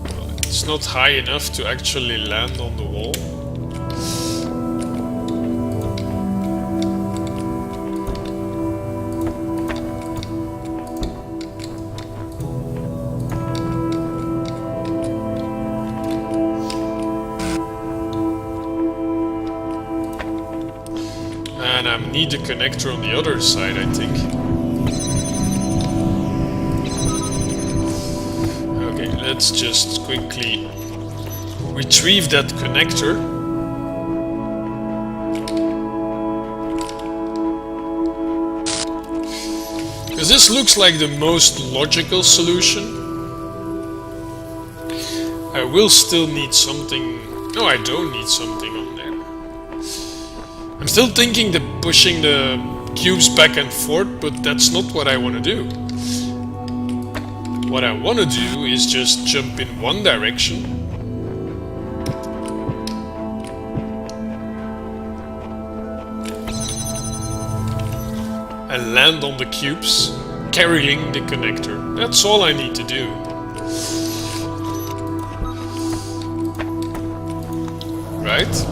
Well, it's not high enough to actually land on the wall. And I need a connector on the other side, I think. Okay, let's just quickly retrieve that connector. Because this looks like the most logical solution. I will still need something. No, I don't need something on there. I'm still thinking that pushing the cubes back and forth, but that's not what I want to do. What I want to do is just jump in one direction. And land on the cubes, carrying the connector. That's all I need to do. Right?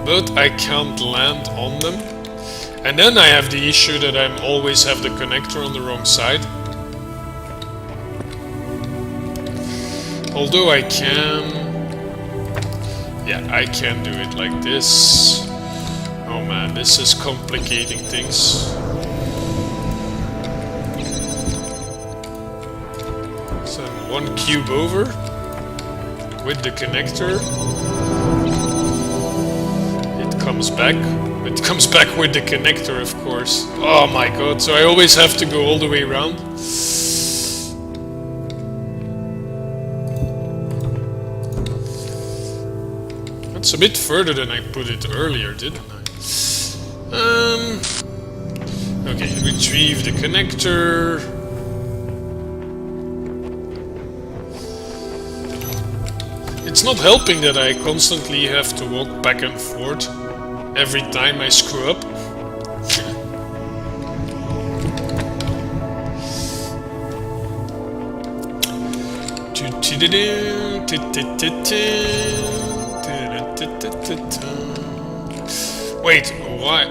But I can't land on them. And then I have the issue that I always have the connector on the wrong side. Although I can... Yeah, I can do it like this. Oh man, this is complicating things. So one cube over with the connector. Comes back. It comes back with the connector, of course. Oh my god, so I always have to go all the way around. That's a bit further than I put it earlier, didn't I? Okay, retrieve the connector. It's not helping that I constantly have to walk back and forth every time I screw up. Wait, why?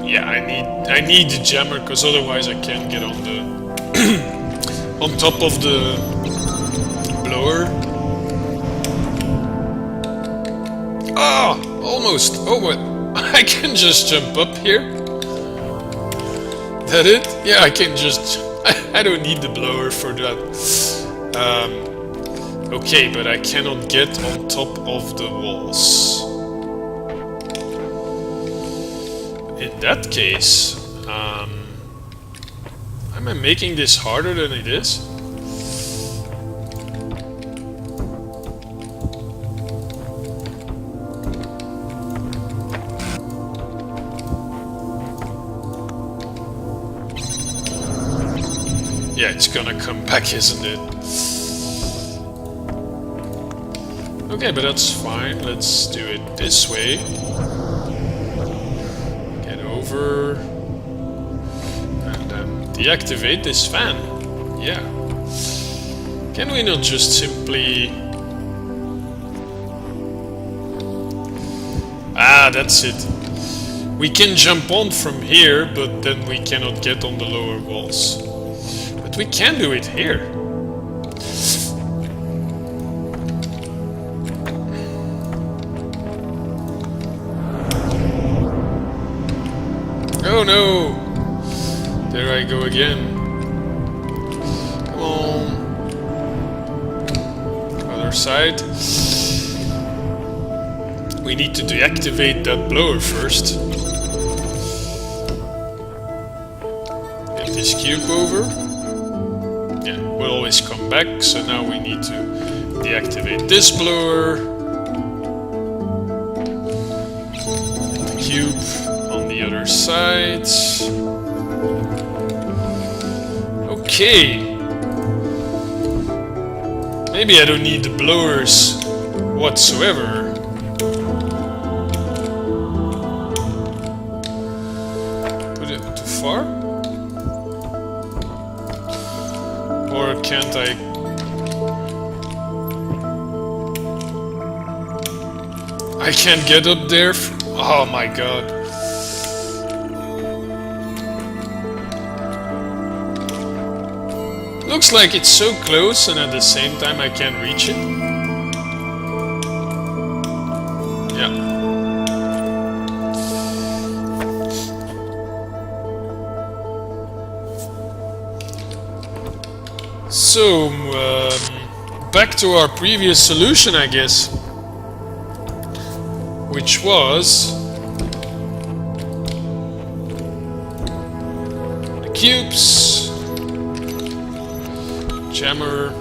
Yeah, I need the jammer, because otherwise I can't get on the on top of the blower. Ah, almost. Oh, what? I can just jump up here. That it? Yeah, I can just. I don't need the blower for that. Okay, but I cannot get on top of the walls. In that case, am I making this harder than it is? Yeah, it's gonna come back, isn't it? Okay, but that's fine. Let's do it this way. Get over. And then deactivate this fan. Yeah. Can we not just simply... Ah, that's it. We can jump on from here, but then we cannot get on the lower walls. But we can do it here. Oh no! There I go again. Come on. Other side. We need to deactivate that blower first. Get this cube over. Yeah, we'll always come back, so now we need to deactivate this blower. The cube on the other side. Okay. Maybe I don't need the blowers whatsoever. far? Or can't I? I can't get up there? Oh my god. Looks like it's so close and at the same time I can't reach it. Yeah. So, back to our previous solution, I guess. Which was the cubes, jammer,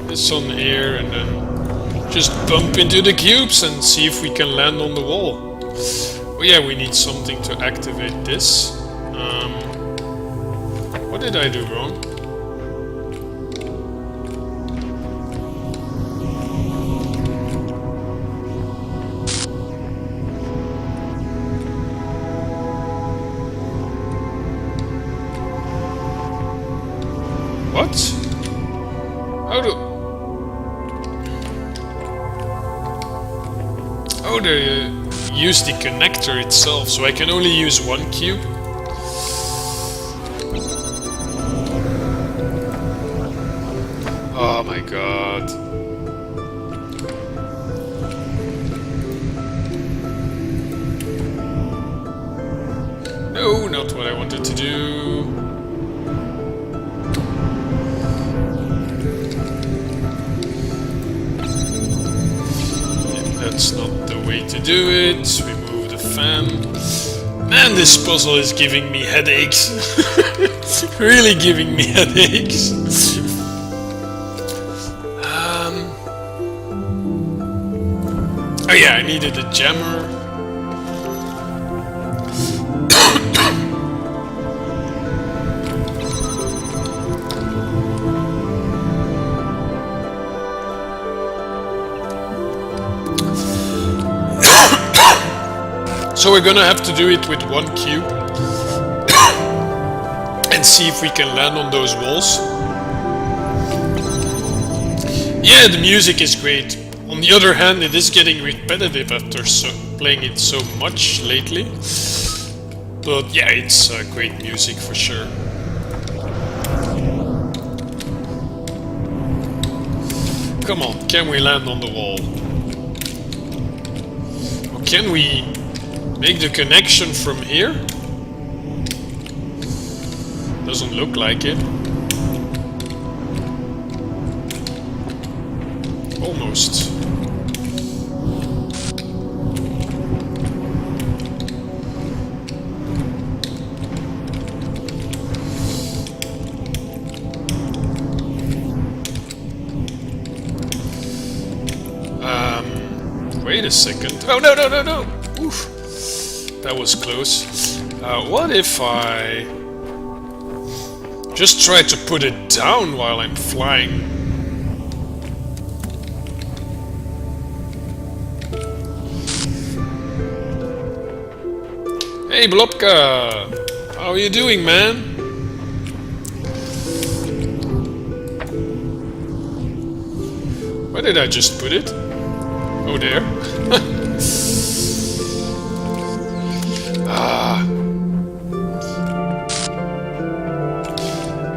this on here, and then just bump into the cubes and see if we can land on the wall. Oh yeah, we need something to activate this. What did I do wrong? What? How do... Oh, they use the connector itself, so I can only use one cube? Oh my god. No, not what I wanted to do. That's not the way to do it. Remove the fan. Man, this puzzle is giving me headaches. Really giving me headaches. Oh yeah, I needed a jammer. So we're gonna have to do it with one cube and see if we can land on those walls. Yeah, the music is great. On the other hand, it is getting repetitive after playing it so much lately. But yeah, it's great music for sure. Come on, can we land on the wall? Or can we make the connection from here? Doesn't look like it. Almost. Wait a second. Oh, no, no, no, no! Oof. That was close. What if I just try to put it down while I'm flying? Hey Blobka! How are you doing, man? Where did I just put it? Oh, there.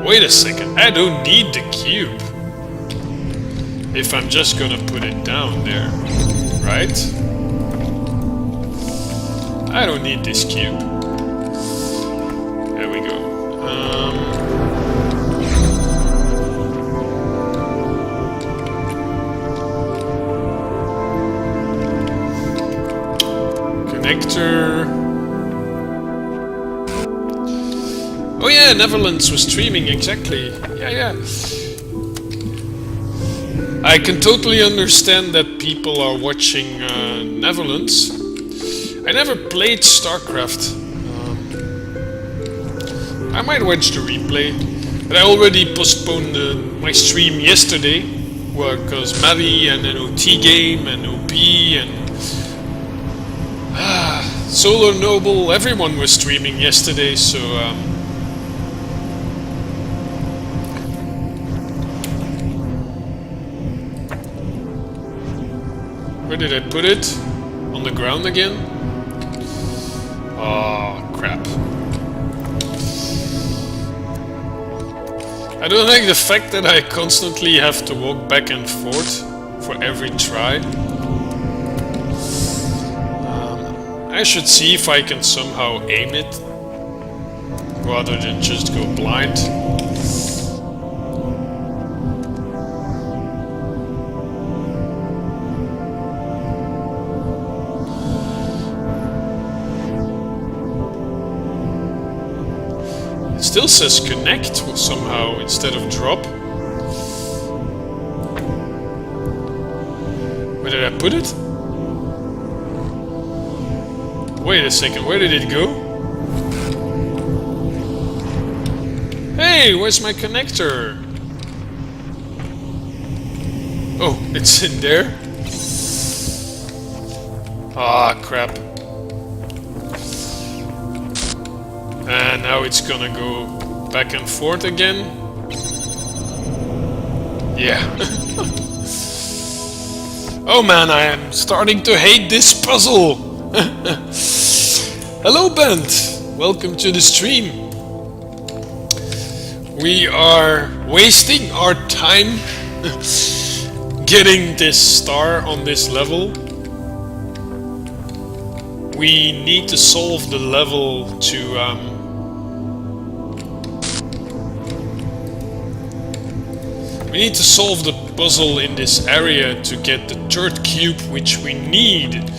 Wait a second, I don't need the cube if I'm just gonna put it down there, right? I don't need this cube. There we go. Connector. Oh yeah, Netherlands was streaming, exactly. Yeah. I can totally understand that people are watching Netherlands. I never played StarCraft. I might watch the replay, but I already postponed my stream yesterday because Maddie and an OT game and OP and Solar Noble, everyone was streaming yesterday, so where did I put it? On the ground again? Oh, crap. I don't like the fact that I constantly have to walk back and forth for every try. I should see if I can somehow aim it rather than just go blind. It still says connect somehow instead of drop. Where did I put it? Wait a second, where did it go? Hey, where's my connector? Oh, it's in there? Ah, crap. And now it's gonna go back and forth again. Yeah. Oh man, I am starting to hate this puzzle! Hello Bent! Welcome to the stream. We are wasting our time getting this star on this level. We need to solve the level to we need to solve the puzzle in this area to get the third cube, which we need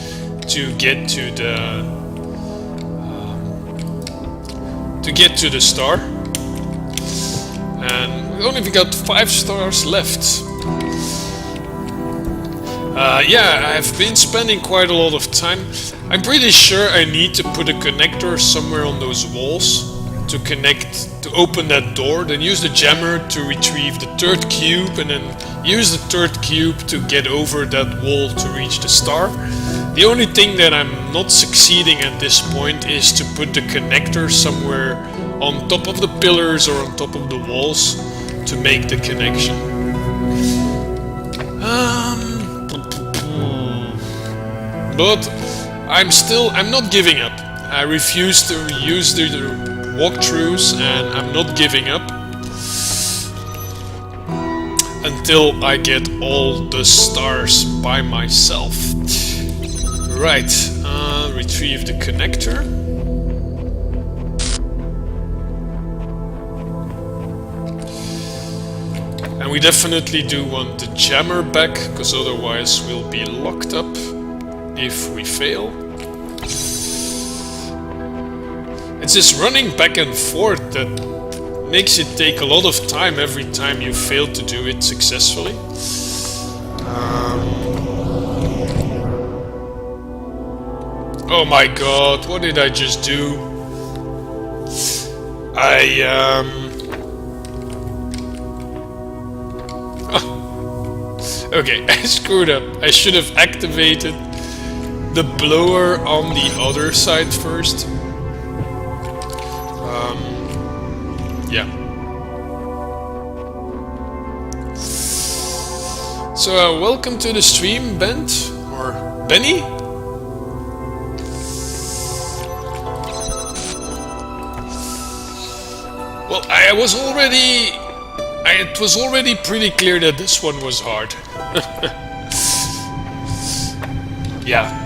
to get to the star. And we only got 5 stars left. Yeah, I've been spending quite a lot of time. I'm pretty sure I need to put a connector somewhere on those walls to connect, to open that door, then use the jammer to retrieve the third cube, and then use the third cube to get over that wall to reach the star. The only thing that I'm not succeeding at this point is to put the connector somewhere on top of the pillars or on top of the walls to make the connection. But I'm not giving up. I refuse to use the walkthroughs, and I'm not giving up until I get all the stars by myself. Right, retrieve the connector. And we definitely do want the jammer back, because otherwise we'll be locked up if we fail. It's this running back and forth that makes it take a lot of time every time you fail to do it successfully. Oh my god, what did I just do? Okay, I screwed up. I should have activated the blower on the other side first. Yeah. So, welcome to the stream, Bent, or Benny? Well, it was already pretty clear that this one was hard. Yeah.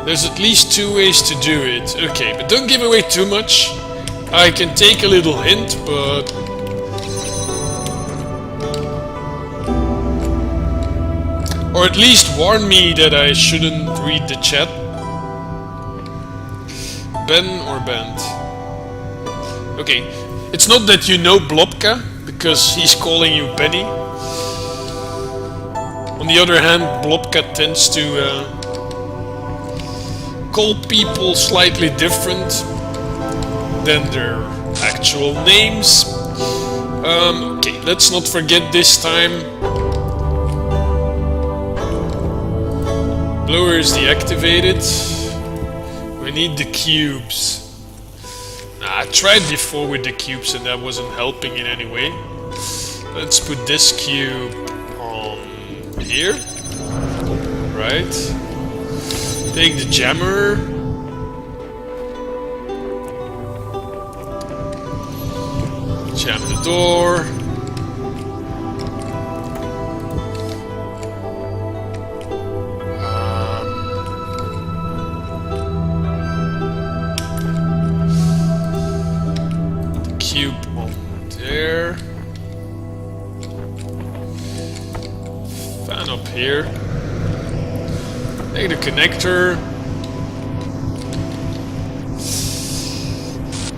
There's at least 2 ways to do it. Okay, but don't give away too much. I can take a little hint, but... or at least warn me that I shouldn't read the chat. Ben or Bent? Okay, it's not that you know Blobka, because he's calling you Benny. On the other hand, Blobka tends to call people slightly different. than their actual names. Okay, let's not forget this time. Blower is deactivated. We need the cubes. I tried before with the cubes and that wasn't helping in any way. Let's put this cube on here. Right. Take the jammer. Jam the door. The cube on there. Fan up here. Take the connector.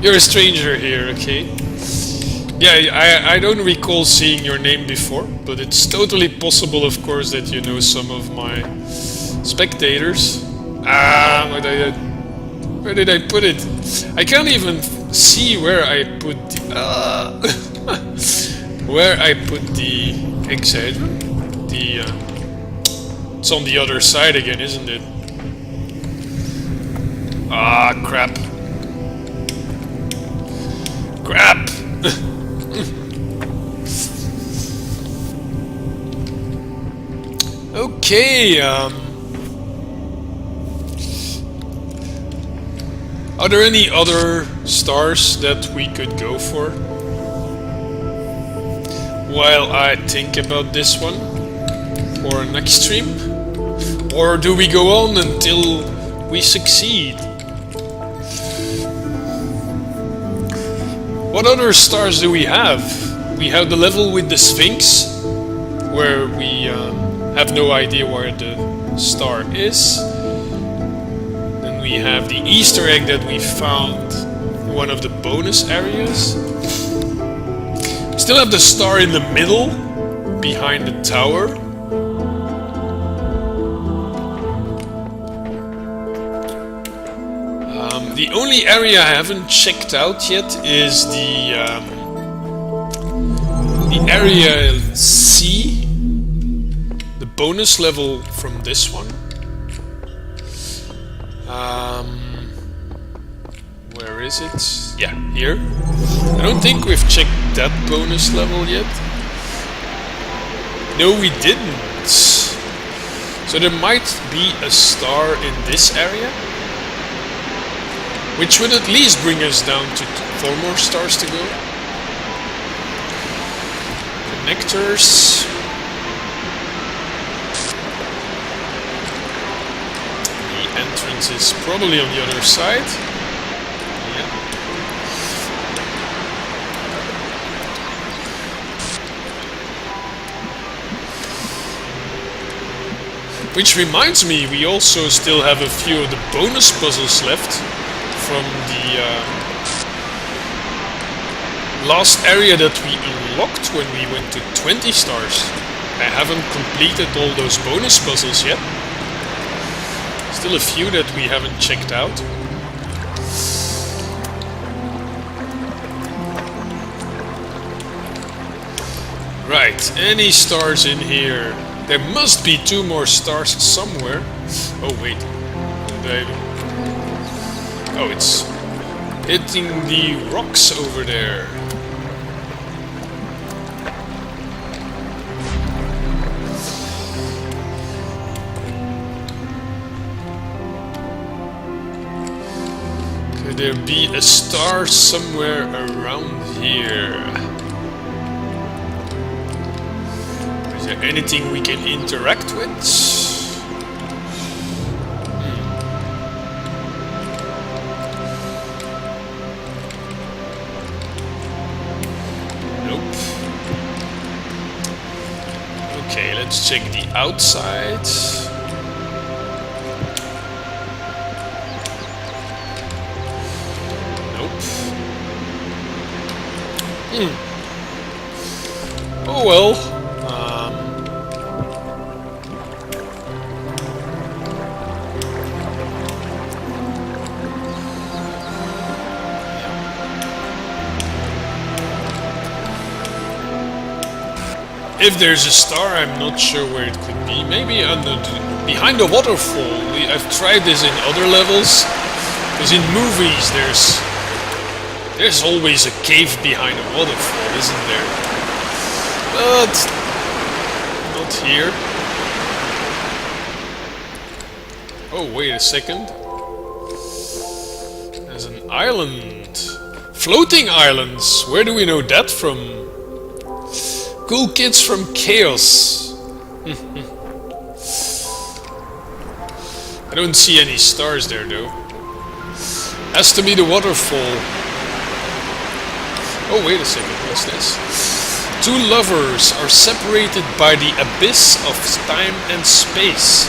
You're a stranger here, okay? Yeah, I don't recall seeing your name before, but it's totally possible, of course, that you know some of my spectators. Where did I put it? I can't even see where I put the where I put the hexagon. It's on the other side again, isn't it? Ah, crap. Crap! Okay, are there any other stars that we could go for? While I think about this one for next stream? Or do we go on until we succeed? What other stars do we have? We have the level with the Sphinx, where we have no idea where the star is. Then we have the Easter egg that we found in one of the bonus areas. Still have the star in the middle, behind the tower. The only area I haven't checked out yet is the area C, the bonus level from this one. Where is it? Yeah, here. I don't think we've checked that bonus level yet. No, we didn't. So there might be a star in this area, which would at least bring us down to 4 more stars to go. Connectors. The entrance is probably on the other side. Yeah. Which reminds me, we also still have a few of the bonus puzzles left from the last area that we unlocked when we went to 20 stars. I haven't completed all those bonus puzzles yet. Still a few that we haven't checked out. Right, any stars in here? There must be 2 more stars somewhere. Oh wait, oh, it's hitting the rocks over there. Could there be a star somewhere around here? Is there anything we can interact with? Okay, let's check the outside. Nope. Oh well. If there's a star, I'm not sure where it could be. Maybe behind the waterfall. I've tried this in other levels. Because in movies, there's always a cave behind a waterfall, isn't there? But not here. Oh, wait a second. There's an island. Floating islands. Where do we know that from? Cool kids from Chaos. I don't see any stars there though. Has to be the waterfall. Oh, wait a second, what's this? Two lovers are separated by the abyss of time and space.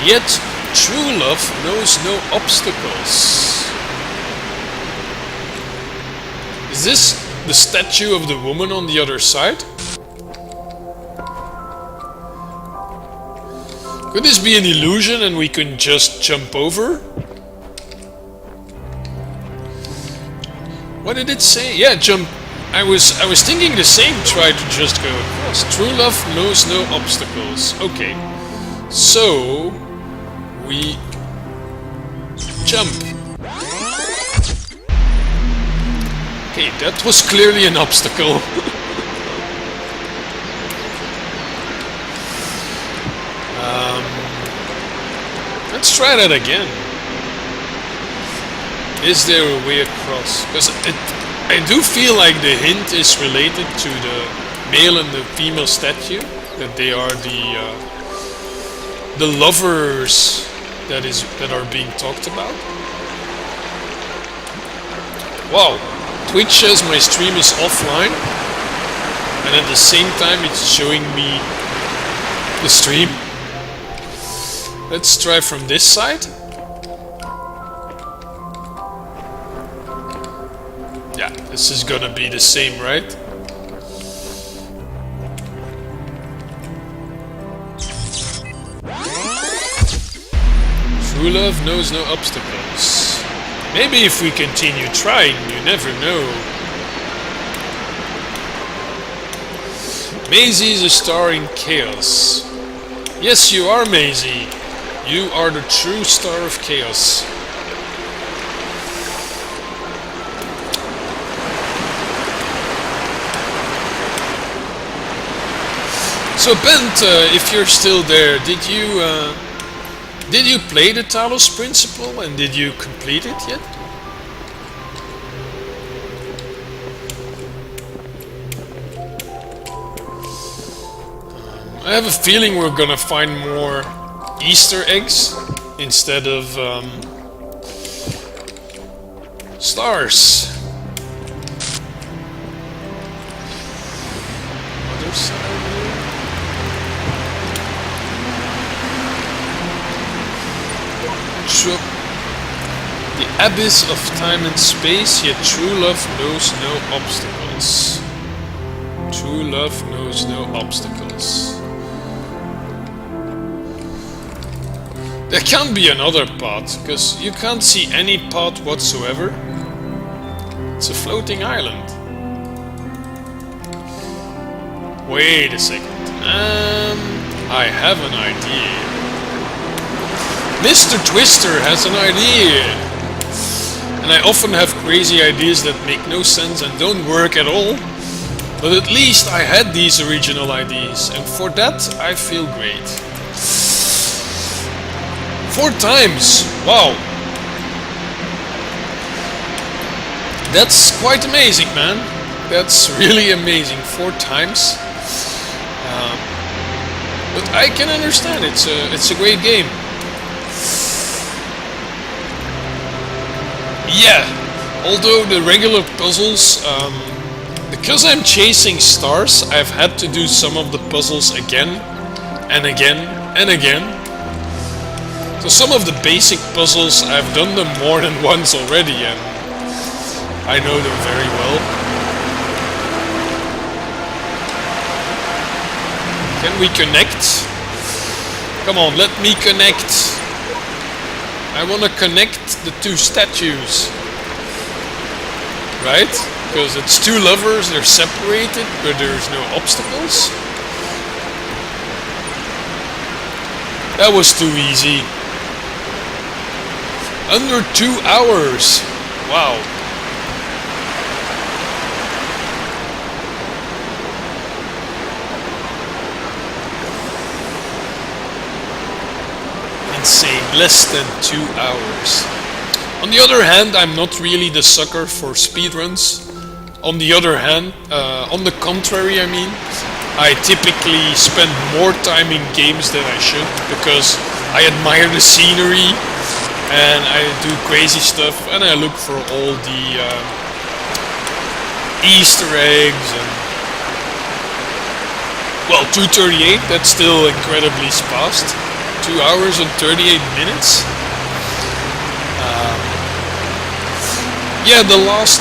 Yet, true love knows no obstacles. Is this the statue of the woman on the other side? Could this be an illusion and we can just jump over? What did it say? Yeah, jump. I was thinking the same. Try to just go across. True love knows no obstacles. Okay. So we jump. Okay, that was clearly an obstacle. Let's try that again. Is there a way across? Because I do feel like the hint is related to the male and the female statue. That they are the lovers that are being talked about. Wow. Twitch says my stream is offline. And at the same time it's showing me the stream. Let's try from this side. Yeah, this is gonna be the same, right? True love knows no obstacles. Maybe if we continue trying, you never know. Maisie's a star in Chaos. Yes, you are, Maisie. You are the true star of Chaos. So Bent, if you're still there, did you play the Talos Principle and did you complete it yet? I have a feeling we're gonna find more Easter eggs instead of stars. Other side here. The abyss of time and space, yet true love knows no obstacles. True love knows no obstacles. There can't be another path, because you can't see any path whatsoever. It's a floating island. Wait a second. I have an idea. Mr. Twister has an idea. And I often have crazy ideas that make no sense and don't work at all. But at least I had these original ideas, and for that I feel great. 4 times! Wow! That's quite amazing, man. That's really amazing. 4 times. But I can understand. It's a great game. Yeah. Although the regular puzzles, because I'm chasing stars, I've had to do some of the puzzles again and again and again. So some of the basic puzzles, I've done them more than once already, and I know them very well. Can we connect? Come on, let me connect. I want to connect the 2 statues. Right? Because it's 2 lovers, they're separated, but there's no obstacles. That was too easy. Under 2 hours. Wow. Insane. Less than 2 hours. On the other hand, I'm not really the sucker for speedruns. On the other hand, on the contrary, I mean, I typically spend more time in games than I should because I admire the scenery and I do crazy stuff and I look for all the Easter eggs and well, 2:38, that's still incredibly fast. 2 hours and 38 minutes. Yeah, the last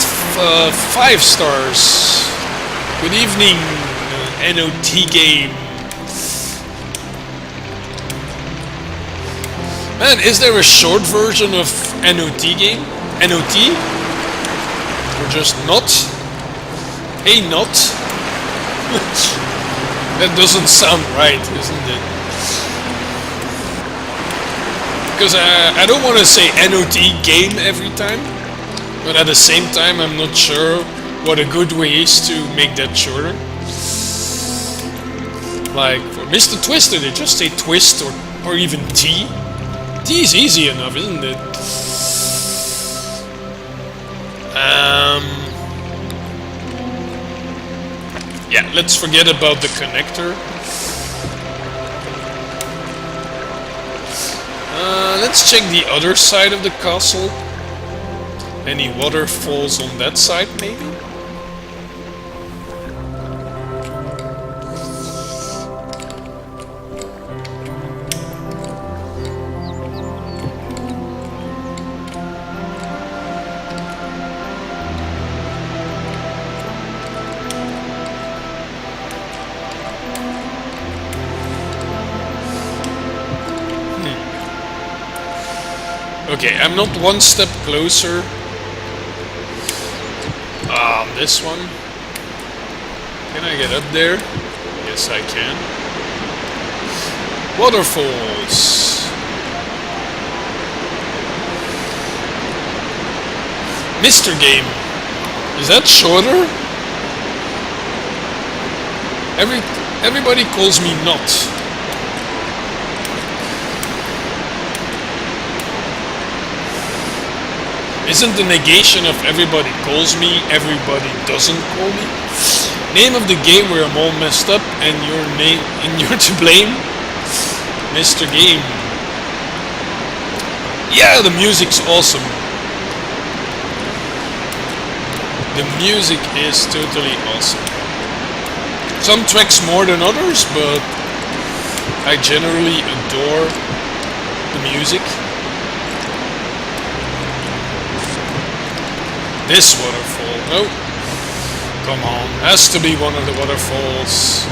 5 stars. Good evening, NOT game. Man, is there a short version of NOT game? NOT? Or just not? Hey, not? That doesn't sound right, isn't it? Because I don't want to say NOT game every time. But at the same time, I'm not sure what a good way is to make that shorter. Like, for Mr. Twister, they just say twist or even T. T is easy enough, isn't it? Yeah, let's forget about the connector. Let's check the other side of the castle. Any waterfalls on that side, maybe? Okay, I'm not one step closer. This one. Can I get up there? Yes, I can. Waterfalls. Mr. Game. Is that shorter? Everybody calls me not. Isn't the negation of everybody calls me, everybody doesn't call me? Name of the game where I'm all messed up and you're to blame? Mr. Game. Yeah, the music's awesome. The music is totally awesome. Some tracks more than others, but I generally adore the music. This waterfall, no, come on, has to be one of the waterfalls.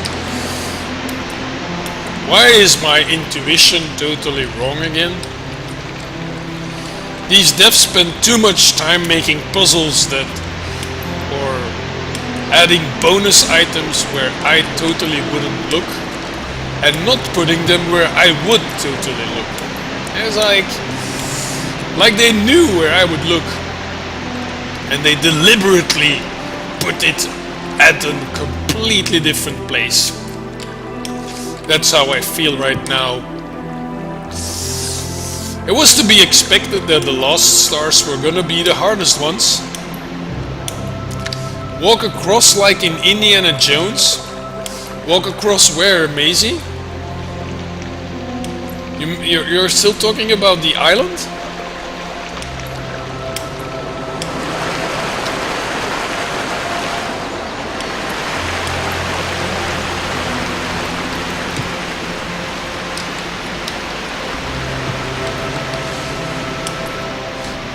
Why is my intuition totally wrong again? These devs spend too much time making puzzles or adding bonus items where I totally wouldn't look, and not putting them where I would totally look. It's like they knew where I would look. And they deliberately put it at a completely different place. That's how I feel right now. It was to be expected that the last stars were gonna be the hardest ones. Walk across like in Indiana Jones. Walk across where, Maisie? You're still talking about the island?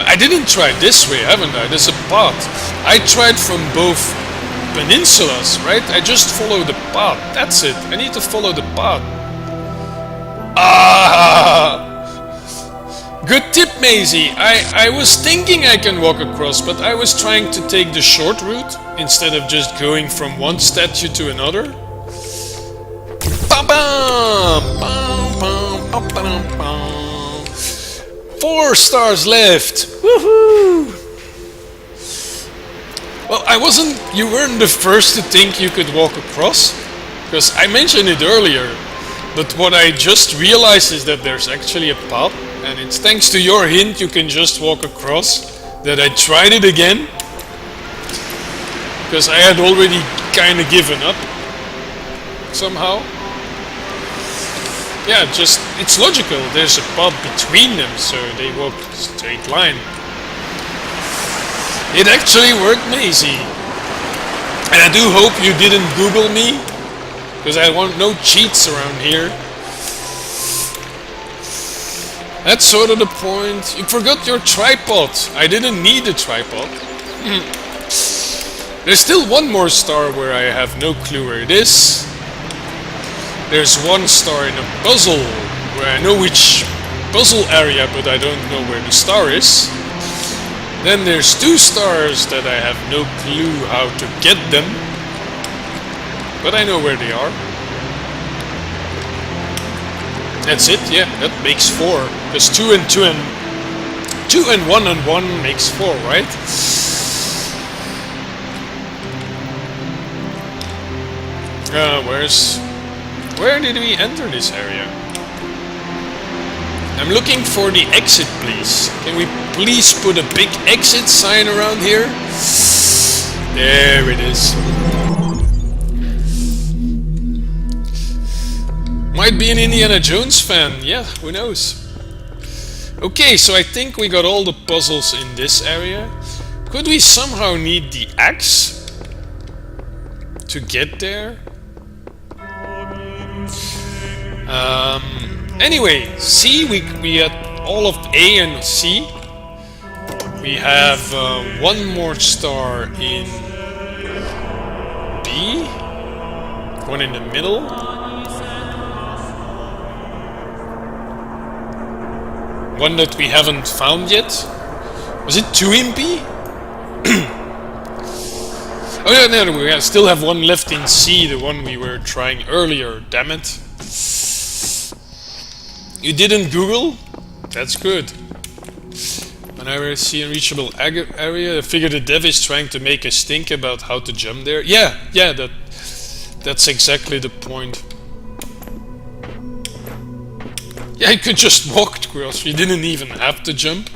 I didn't try this way, haven't I? There's a path. I tried from both peninsulas, right? I just follow the path. That's it. I need to follow the path. Ah! Good tip, Maisie. I was thinking I can walk across, but I was trying to take the short route instead of just going from one statue to another. Bam, bam, bam, bam. 4 stars left! Woohoo! Well, you weren't the first to think you could walk across, because I mentioned it earlier, but what I just realized is that there's actually a path, and it's thanks to your hint you can just walk across, that I tried it again, because I had already kind of given up, somehow. Yeah, it's logical, there's a path between them, so they walk a straight line. It actually worked, Maisie. And I do hope you didn't Google me, because I want no cheats around here. That's sort of the point. You forgot your tripod. I didn't need a tripod. There's still one more star where I have no clue where it is. There's one star in a puzzle where I know which puzzle area, but I don't know where the star is. Then there's 2 stars that I have no clue how to get them, but I know where they are. That's it, yeah, that makes 4. Because 2 and 1 and 1 makes 4, right? Where did we enter this area? I'm looking for the exit, please. Can we please put a big exit sign around here? There it is. Might be an Indiana Jones fan, yeah, who knows. Okay, so I think we got all the puzzles in this area. Could we somehow need the axe to get there? Anyway, C, we had all of A and C. We have one more star in B, one in the middle. One that we haven't found yet. Was it 2 in B? Oh yeah, no, we still have one left in C, the one we were trying earlier, damn it. You didn't Google? That's good. Whenever I see unreachable area, I figure the dev is trying to make us think about how to jump there. Yeah, that's exactly the point. Yeah, I could just walk across, you didn't even have to jump.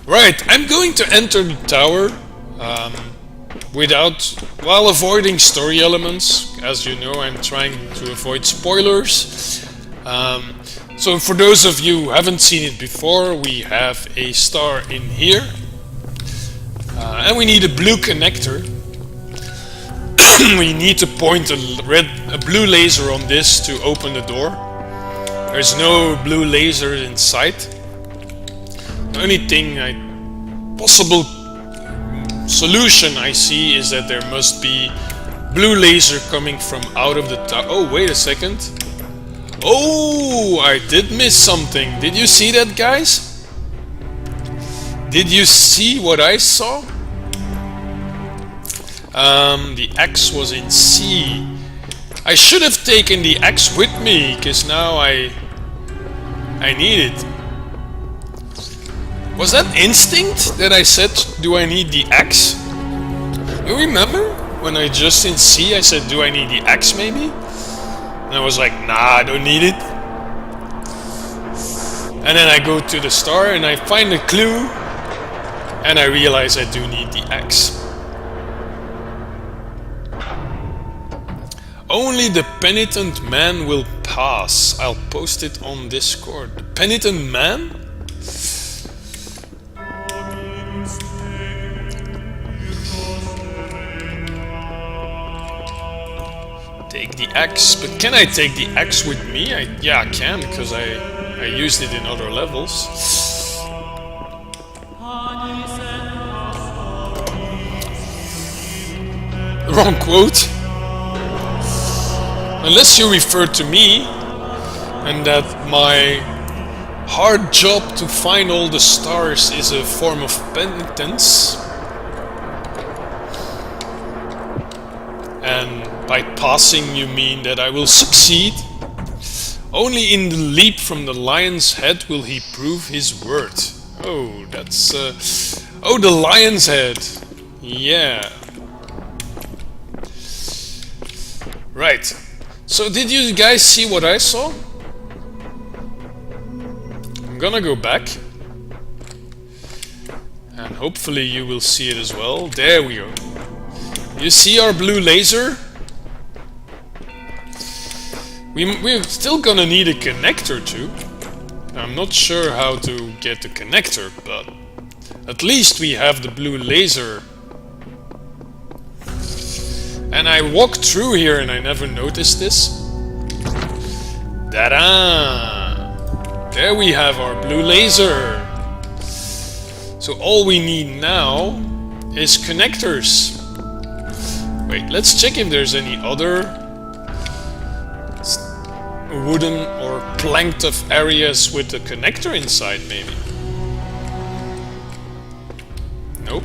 Right, I'm going to enter the tower while avoiding story elements. As you know, I'm trying to avoid spoilers. So for those of you who haven't seen it before, we have a star in here. And we need a blue connector. We need to point a blue laser on this to open the door. There's no blue laser in sight. The only possible solution I see is that there must be blue laser coming from out of the tower. Oh, wait a second. Oh, I did miss something. Did you see that, guys? Did you see what I saw? The axe was in C. I should have taken the axe with me, because now I need it. Was that instinct that I said, do I need the axe? You remember? When I just in C, I said, do I need the axe maybe? And I was like, nah, I don't need it. And then I go to the star and I find a clue. And I realize I do need the axe. Only the penitent man will pass. I'll post it on Discord. The penitent man? Take the axe, but can I take the axe with me? Yeah, I can, because I used it in other levels. Wrong quote. Unless you refer to me, and that my hard job to find all the stars is a form of penitence. And by passing you mean that I will succeed. Only in the leap from the lion's head will he prove his word. Oh, that's... oh, the lion's head. Yeah. Right. So did you guys see what I saw? I'm gonna go back. And hopefully you will see it as well. There we go. You see our blue laser? We're still gonna need a connector too. I'm not sure how to get the connector, but at least we have the blue laser. And I walked through here and I never noticed this. Ta-da! There we have our blue laser. So all we need now is connectors. Wait, let's check if there's any other wooden or planked of areas with a connector inside, maybe. Nope.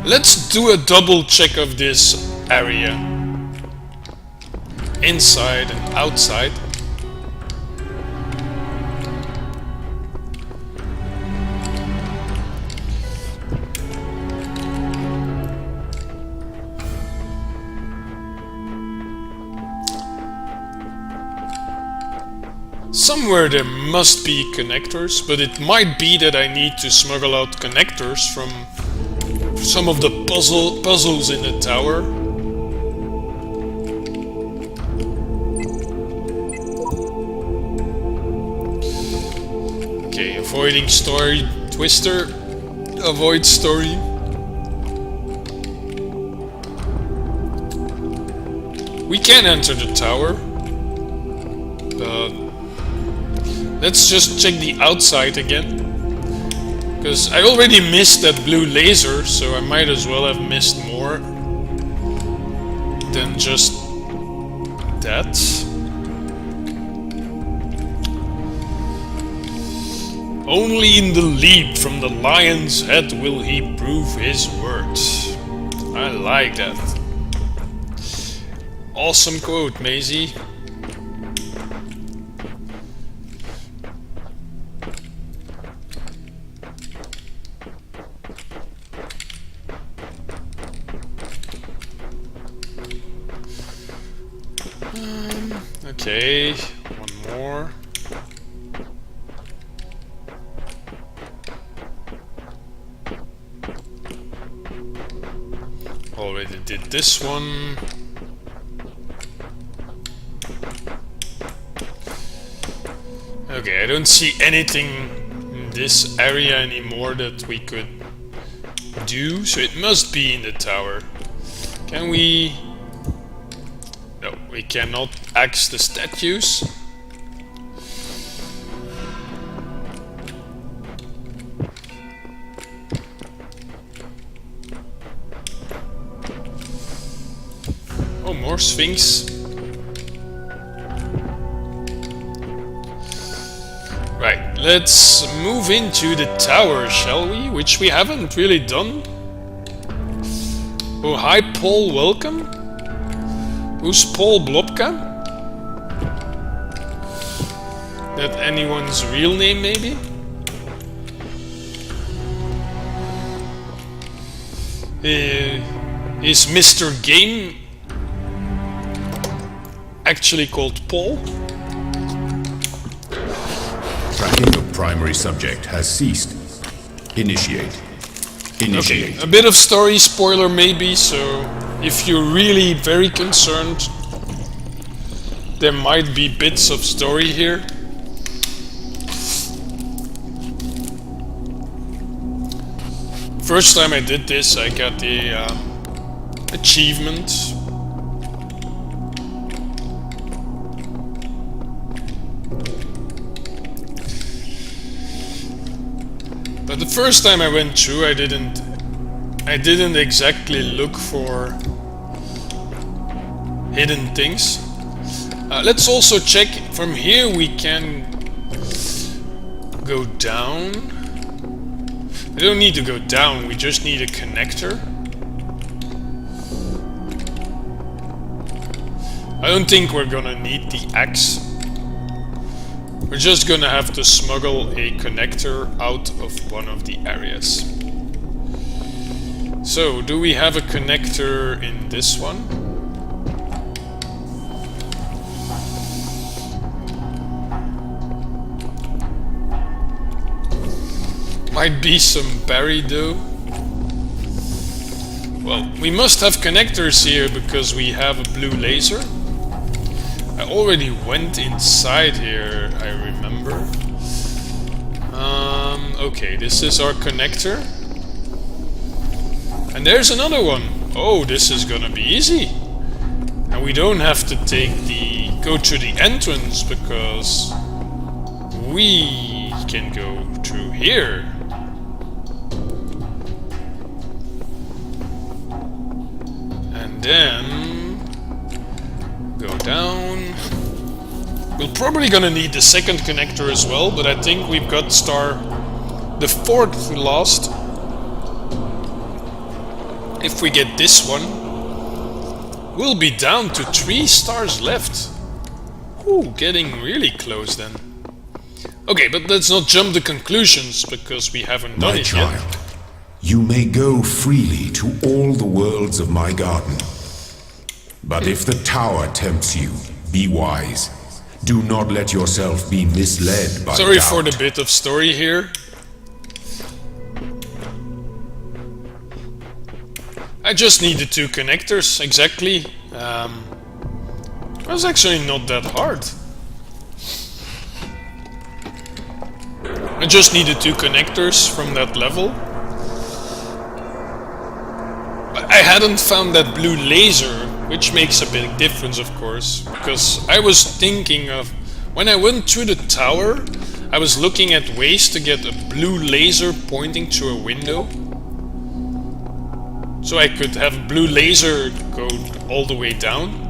Let's do a double check of this area. Inside and outside. Somewhere there must be connectors, but it might be that I need to smuggle out connectors from some of the puzzles in the tower. Okay, avoiding story twister. Avoid story. We can enter the tower, but let's just check the outside again. Because I already missed that blue laser, so I might as well have missed more than just that. Only in the leap from the lion's head will he prove his words. I like that. Awesome quote, Maisie. Okay, one more. Already did this one. Okay, I don't see anything in this area anymore that we could do, so it must be in the tower. Can we... No, we cannot axe the statues. Oh, more Sphinx. Right, let's move into the tower, shall we? Which we haven't really done. Oh, hi Paul, welcome. Who's Paul Blobka? That anyone's real name, maybe? Is Mr. Game actually called Paul? Tracking of primary subject has ceased. Initiate. Initiate. Okay, a bit of story spoiler maybe, so if you're really very concerned, there might be bits of story here. First time I did this, I got the achievement. But the first time I went through, I didn't exactly look for hidden things. Let's also check from here. We can go down. We don't need to go down, we just need a connector. I don't think we're gonna need the axe. We're just gonna have to smuggle a connector out of one of the areas. So, do we have a connector in this one? Might be some buried though. Well, we must have connectors here because we have a blue laser. I already went inside here, I remember. Okay, this is our connector. And there's another one. Oh, this is gonna be easy. And we don't have to go to the entrance because we can go through here. And then go down. We're probably gonna need the second connector as well, but I think we've got the fourth last. If we get this one, we'll be down to 3 stars left. Ooh, getting really close then. Okay, but let's not jump to conclusions because we haven't done it yet. My child, you may go freely to all the worlds of my garden. But if the tower tempts you, be wise. Do not let yourself be misled by Sorry doubt. for the bit of story here. I just needed 2 connectors, exactly. It was actually not that hard. I just needed 2 connectors from that level. But I hadn't found that blue laser, which makes a big difference, of course. Because I was thinking of... When I went through the tower, I was looking at ways to get a blue laser pointing to a window. So I could have a blue laser go all the way down.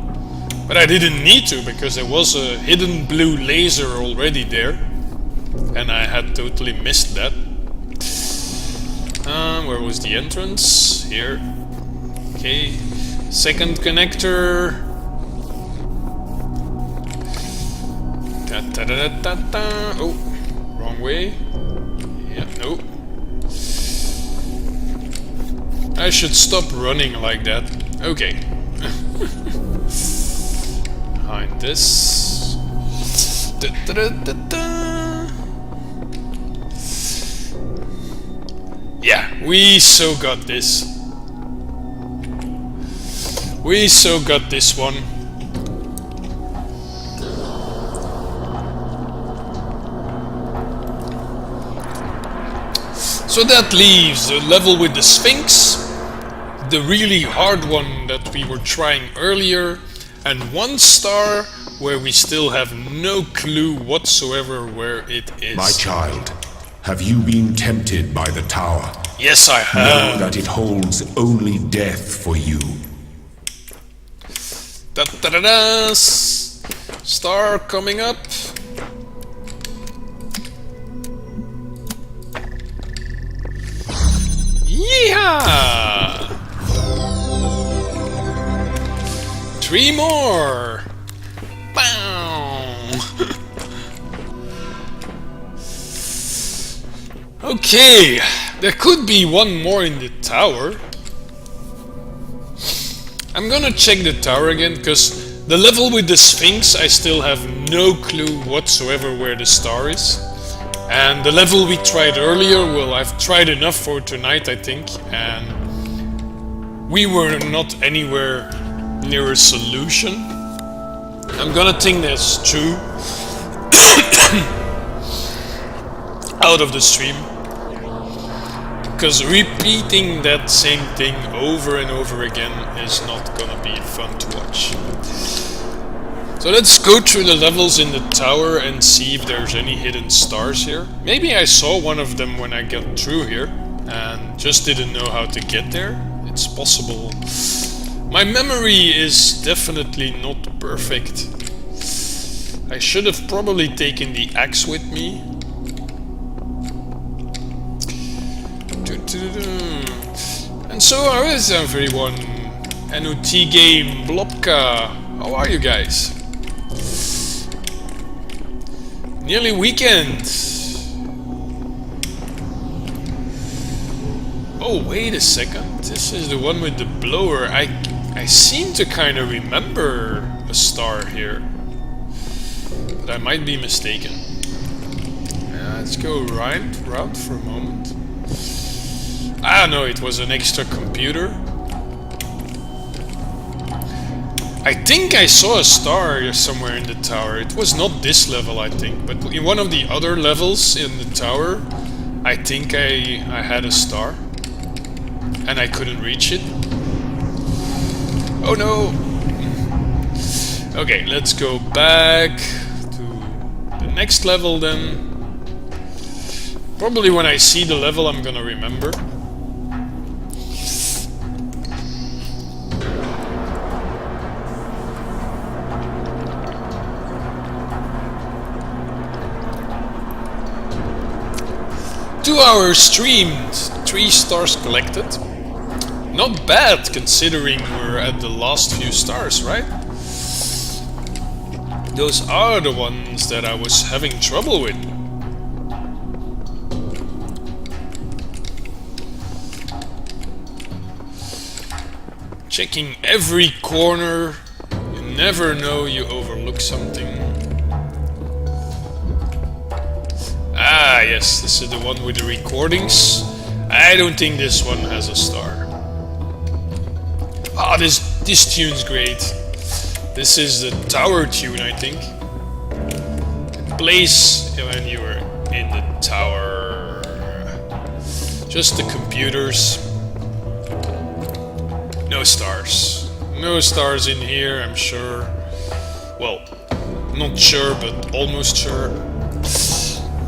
But I didn't need to, because there was a hidden blue laser already there. And I had totally missed that. Where was the entrance? Here. Okay. Second connector. Oh, wrong way. Yeah, no. I should stop running like that. Okay. Behind this. Yeah, we so got this. We so got this one. So that leaves the level with the Sphinx, the really hard one that we were trying earlier, and 1 star where we still have no clue whatsoever where it is. My child, have you been tempted by the tower? Yes, I have. Know that it holds only death for you. Da-da-da-da! Star coming up. Yeehaw! 3 more! Bow! Okay, there could be 1 more in the tower. I'm gonna check the tower again, because the level with the Sphinx, I still have no clue whatsoever where the star is. And the level we tried earlier, well, I've tried enough for tonight, I think, and we were not anywhere near a solution. I'm gonna think that's true out of the stream, because repeating that same thing over and over again is not gonna be fun to watch. So let's go through the levels in the tower and see if there's any hidden stars here. Maybe I saw one of them when I got through here and just didn't know how to get there. It's possible. My memory is definitely not perfect. I should have probably taken the axe with me. And so how is everyone? NOT game Blobka. How are you guys? Nearly weekend. Oh, wait a second. This is the one with the blower. I seem to kind of remember a star here. But I might be mistaken. Let's go round for a moment. Ah, no, it was an extra computer. I think I saw a star somewhere in the tower. It was not this level, I think, but in one of the other levels in the tower, I think I had a star. And I couldn't reach it. Oh no! Okay, let's go back to the next level then. Probably when I see the level I'm gonna remember. Two-hour streamed, 3 stars collected. Not bad considering we're at the last few stars, right? Those are the ones that I was having trouble with. Checking every corner, you never know you overlook something. Ah, yes, this is the one with the recordings. I don't think this one has a star. Ah, this tune's great. This is the tower tune, I think. It plays when you were in the tower. Just the computers. No stars. No stars in here, I'm sure. Well, not sure, but almost sure.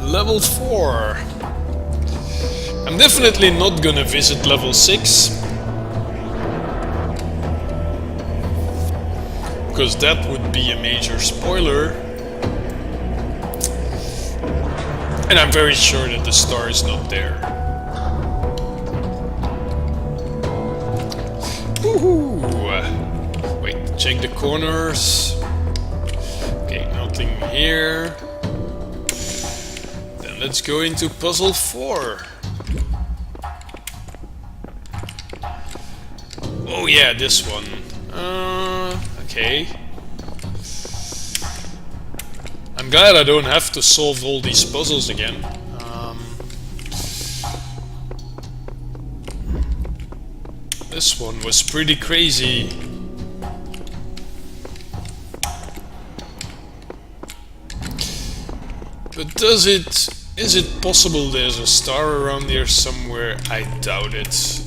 Level 4. I'm definitely not gonna visit level 6. Because that would be a major spoiler. And I'm very sure that the star is not there. Woohoo! Wait, check the corners. Okay, nothing here. Then let's go into puzzle 4. Oh yeah, this one. Okay. I'm glad I don't have to solve all these puzzles again. This one was pretty crazy. But is it possible there's a star around here somewhere? I doubt it.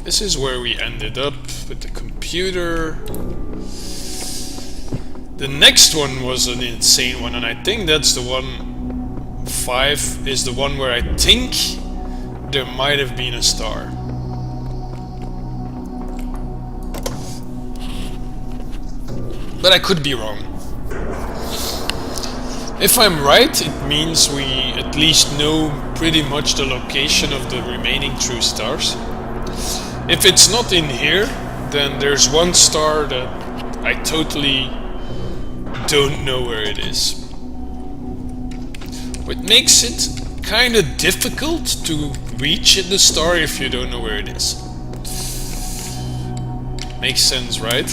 This is where we ended up with the computer. The next one was an insane one, and I think that's the one. 5 is the one where I think there might have been a star. But I could be wrong. If I'm right, it means we at least know pretty much the location of the remaining true stars. If it's not in here, then there's one star that I totally don't know where it is. What makes it kind of difficult to reach the star if you don't know where it is. Makes sense, right?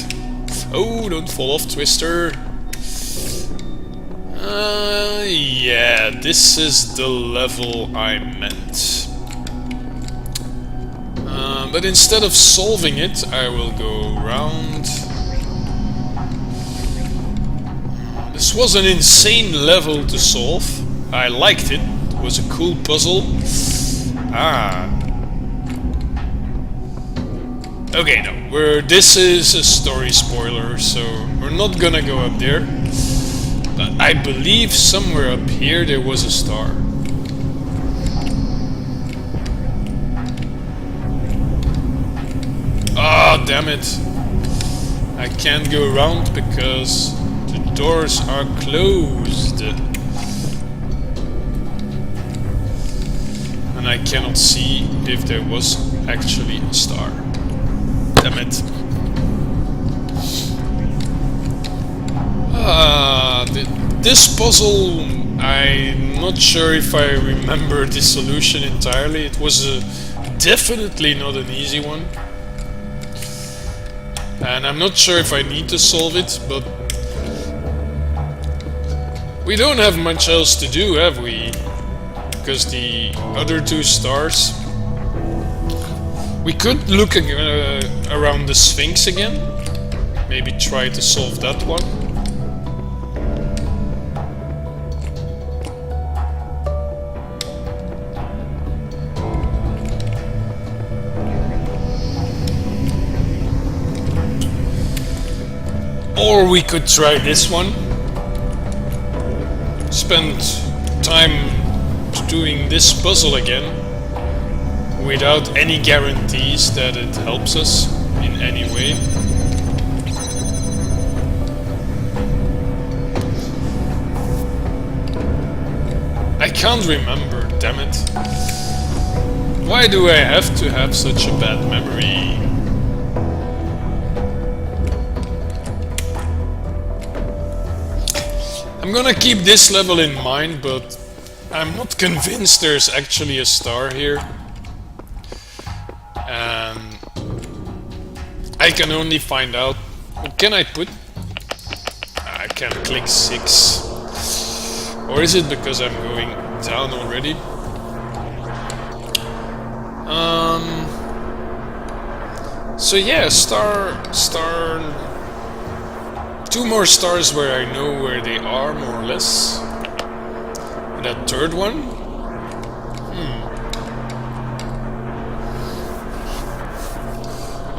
Oh, don't fall off, Twister. Yeah, this is the level I meant. But instead of solving it, I will go around. This was an insane level to solve. I liked it. It was a cool puzzle. Okay, no. This is a story spoiler, so we're not gonna go up there. But I believe somewhere up here there was a star. Ah, damn it. I can't go around because the doors are closed. And I cannot see if there was actually a star. Damn it. This puzzle, I'm not sure if I remember the solution entirely. It was definitely not an easy one. And I'm not sure if I need to solve it, but we don't have much else to do, have we? Because the other 2 stars... We could look around the Sphinx again. Maybe try to solve that one. Or we could try this one. Spend time doing this puzzle again without any guarantees that it helps us in any way. I can't remember, damn it. Why do I have to have such a bad memory? I'm gonna keep this level in mind, but I'm not convinced there's actually a star here. And I can only find out... What can I put? I can click 6. Or is it because I'm going down already? So yeah, star... 2 more stars where I know where they are, more or less. And that 3rd one?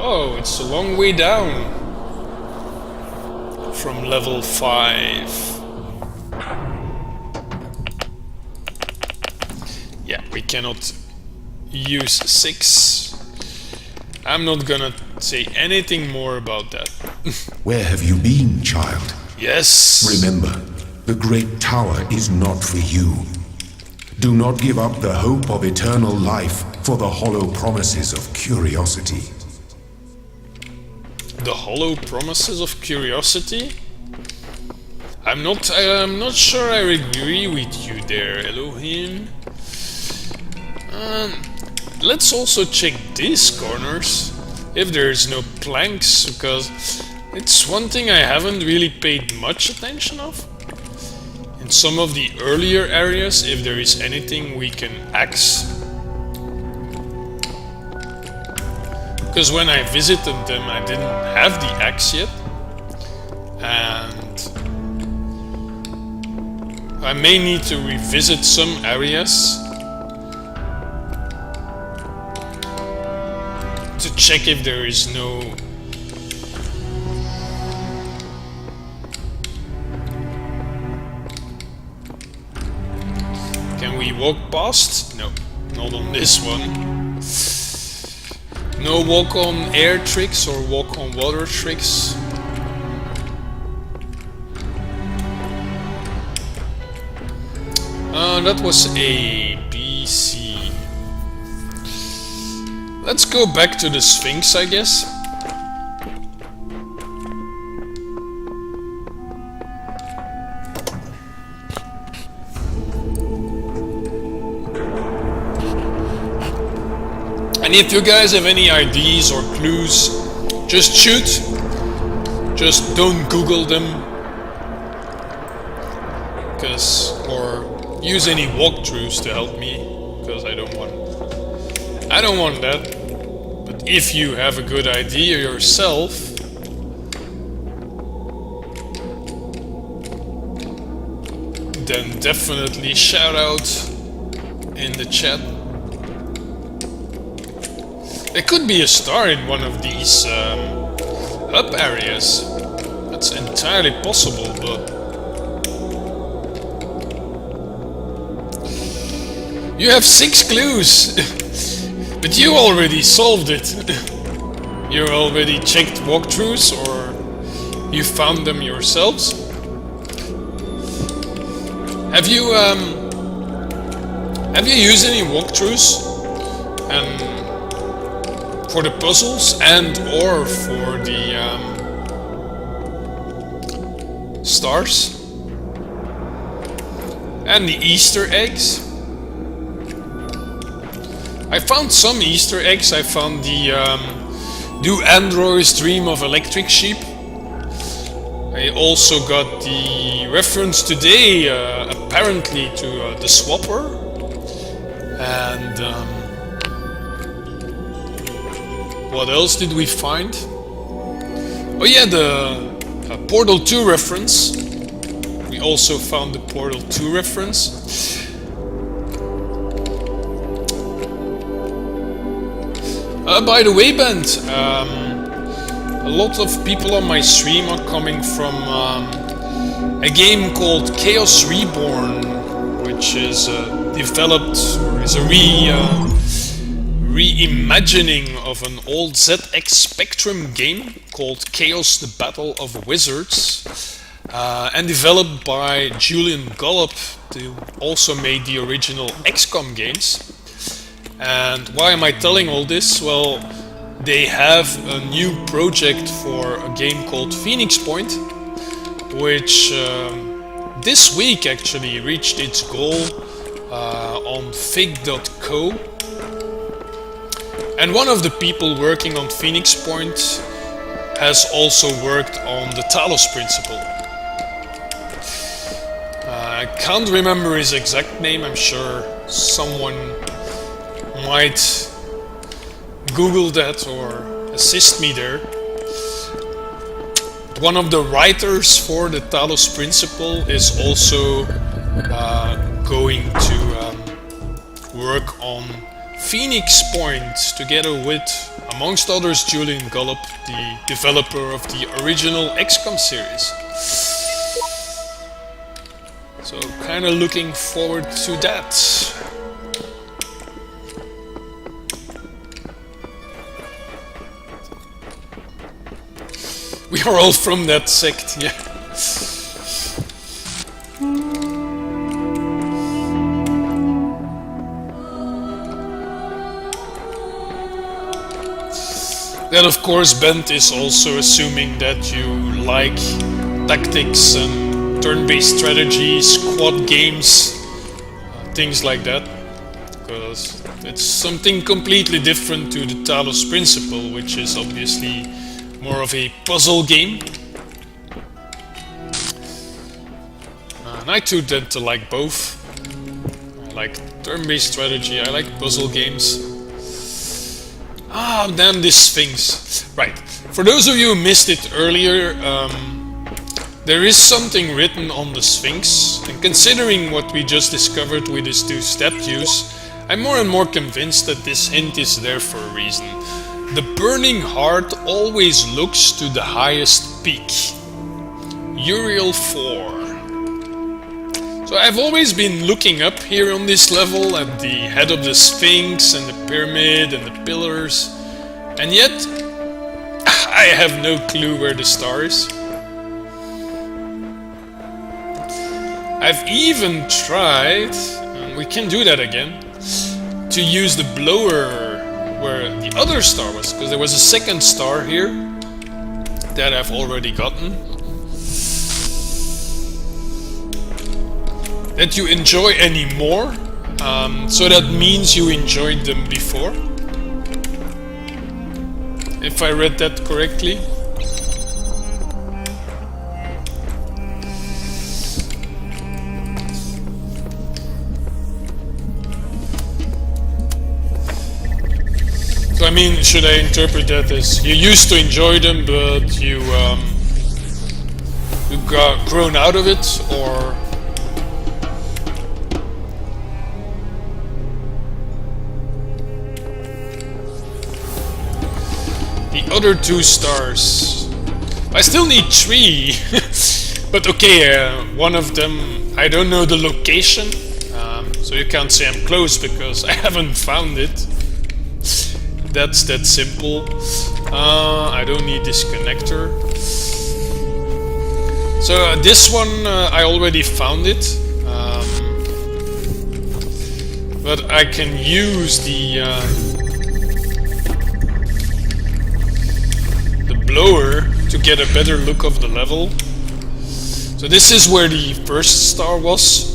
Oh, it's a long way down. From level 5. Yeah, we cannot use 6. I'm not gonna say anything more about that. Where have you been, child? Yes. Remember, the great tower is not for you. Do not give up the hope of eternal life for the hollow promises of curiosity. The hollow promises of curiosity? I'm not sure I agree with you there, Elohim. Let's also check these corners, if there's no planks, because it's one thing I haven't really paid much attention of. In some of the earlier areas, if there is anything we can axe. Because when I visited them, I didn't have the axe yet. And I may need to revisit some areas to check if there is no... Can we walk past? No, not on this one. No walk on air tricks or walk on water tricks. That was A, B, C. Let's go back to the Sphinx, I guess. And if you guys have any ideas or clues, just shoot. Just don't Google them. Or use any walkthroughs to help me, because I don't want that. But if you have a good idea yourself, then definitely shout out in the chat. There could be a star in one of these hub areas. That's entirely possible, but you have 6 clues, but you already solved it. You already checked walkthroughs, or you found them yourselves. Have you used any walkthroughs for the puzzles and or for stars. And the Easter eggs. I found some Easter eggs. I found the Do Androids Dream of Electric Sheep? I also got the reference today, apparently, to the Swapper. And what else did we find? Oh yeah, the Portal 2 reference. We also found the Portal 2 reference. By the way, Bent, a lot of people on my stream are coming from a game called Chaos Reborn, which is developed, or is a reimagining of an old ZX Spectrum game called Chaos: The Battle of Wizards, and developed by Julian Gollop, who also made the original XCOM games. And why am I telling all this? Well, they have a new project for a game called Phoenix Point, which this week actually reached its goal on Fig.co. And one of the people working on Phoenix Point has also worked on the Talos Principle. I can't remember his exact name. I'm sure someone might Google that or assist me there. One of the writers for the Talos Principle is also going to work on Phoenix Point together with, amongst others, Julian Gollop, the developer of the original XCOM series. So kind of looking forward to that. We are all from that sect, yeah. That, of course, Bent is also assuming that you like tactics and turn-based strategies, squad games, things like that. Because it's something completely different to the Talos Principle, which is obviously more of a puzzle game. And I too tend to like both. I like turn-based strategy, I like puzzle games. Ah, damn this Sphinx. Right, for those of you who missed it earlier, there is something written on the Sphinx, and considering what we just discovered with this two-step use, I'm more and more convinced that this hint is there for a reason. The burning heart always looks to the highest peak. Uriel 4. So I've always been looking up here on this level at the head of the Sphinx and the pyramid and the pillars, and yet I have no clue where the star is. I've even tried, and we can do that again, to use the blower where the other star was, because there was a second star here that I've already gotten, that you enjoy anymore, so that means you enjoyed them before, if I read that correctly. I mean, should I interpret that as you used to enjoy them, but you got grown out of it, or the other two stars? I still need 3, but okay, one of them I don't know the location, so you can't say I'm close because I haven't found it. That's that simple. I don't need this connector. So this one, I already found it. But I can use the blower to get a better look of the level. So this is where the first star was.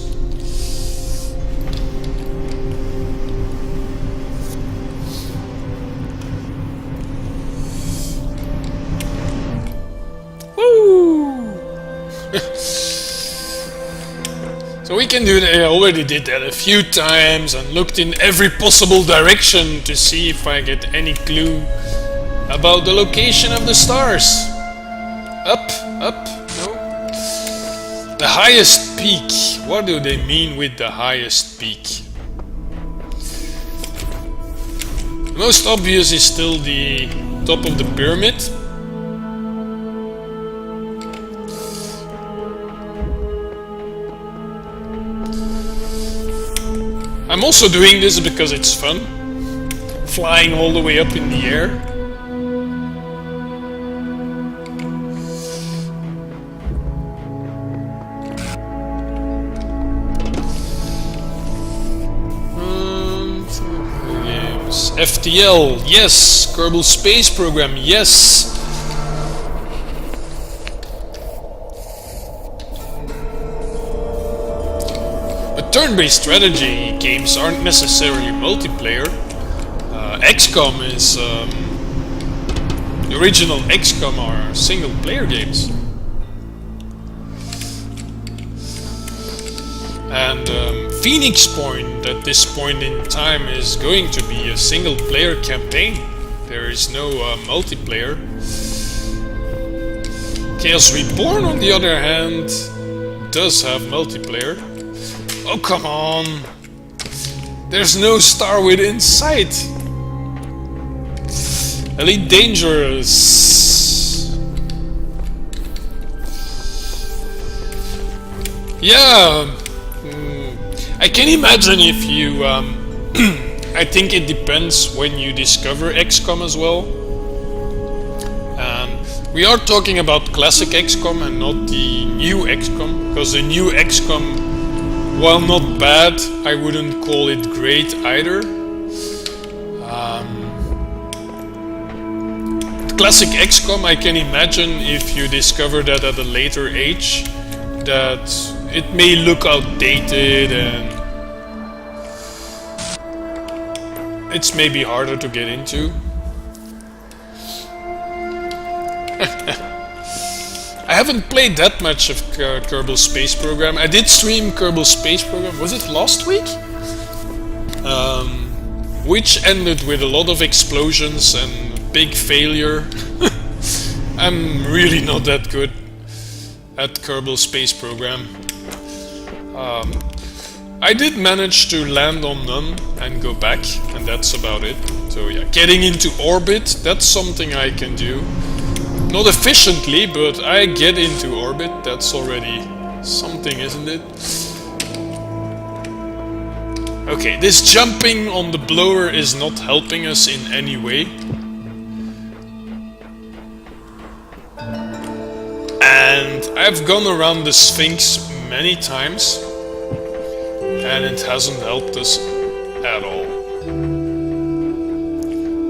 So we can do that. I already did that a few times and looked in every possible direction to see if I get any clue about the location of the stars. Up, no. The highest peak. What do they mean with the highest peak? The most obvious is still the top of the pyramid. I'm also doing this because it's fun, flying all the way up in the air. Games. FTL, yes. Kerbal Space Program, yes. Turn-based strategy games aren't necessarily multiplayer. XCOM is... the original XCOM are single-player games. And Phoenix Point at this point in time is going to be a single-player campaign. There is no multiplayer. Chaos Reborn, on the other hand, does have multiplayer. Oh, come on! There's no star within sight! Elite Dangerous! Yeah! I can imagine if you... I think it depends when you discover XCOM as well. We are talking about classic XCOM and not the new XCOM, because the new XCOM, while not bad, I wouldn't call it great either. Classic XCOM, I can imagine if you discover that at a later age, that it may look outdated and it's maybe harder to get into. I haven't played that much of Kerbal Space Program. I did stream Kerbal Space Program, was it last week? Which ended with a lot of explosions and big failure. I'm really not that good at Kerbal Space Program. I did manage to land on none and go back, and that's about it. So yeah, getting into orbit, that's something I can do. Not efficiently, but I get into orbit, that's already something, isn't it? Okay, this jumping on the blower is not helping us in any way. And I've gone around the Sphinx many times, and it hasn't helped us at all.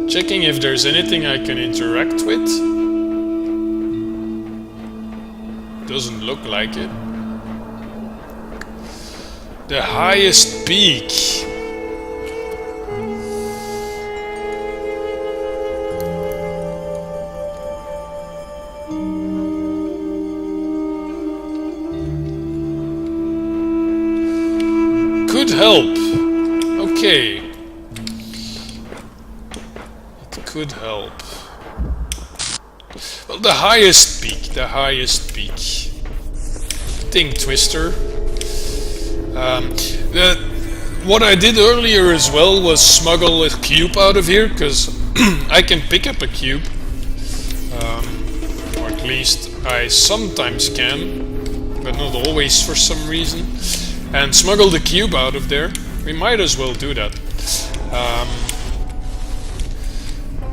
Checking if there's anything I can interact with. Doesn't look like it. The highest peak. Could help. Okay. It could help. Well, the highest peak. Think Twister. What I did earlier as well was smuggle a cube out of here, because I can pick up a cube. Or at least I sometimes can, but not always for some reason. And smuggle the cube out of there. We might as well do that.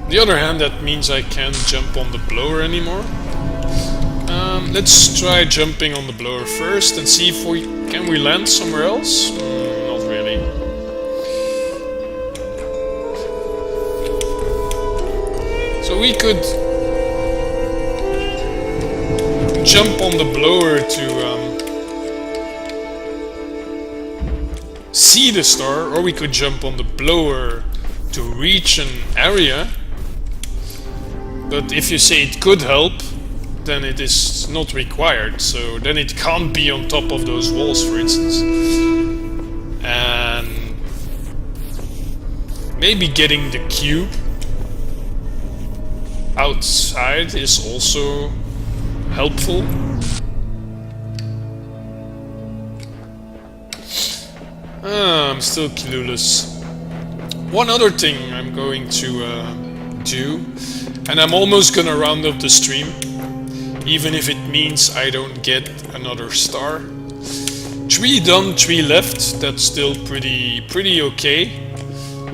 On the other hand, that means I can't jump on the blower anymore. Let's try jumping on the blower first and see if can we land somewhere else? Not really. So we could jump on the blower to see the star, or we could jump on the blower to reach an area. But if you say it could help, then it is not required, so then it can't be on top of those walls, for instance. And maybe getting the cube outside is also helpful. I'm still clueless. One other thing I'm going to do, and I'm almost gonna round up the stream, even if it means I don't get another star. 3 done, 3 left, that's still pretty okay.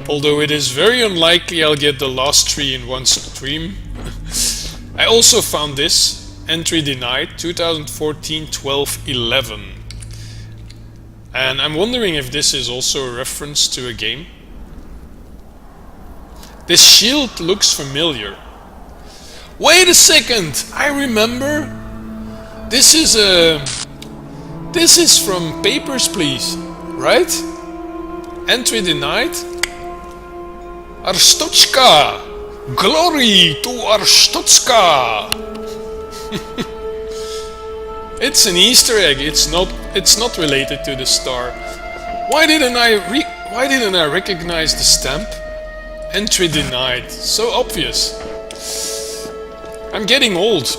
Although it is very unlikely I'll get the last 3 in one stream. I also found this, entry denied, 2014 12/11. And I'm wondering if this is also a reference to a game. This shield looks familiar. Wait a second, I remember. This is from Papers, Please, right? Entry denied. Arstotzka! Glory to Arstotzka! It's an Easter egg. It's not related to the star. Why didn't I recognize the stamp? Entry denied. So obvious. I'm getting old.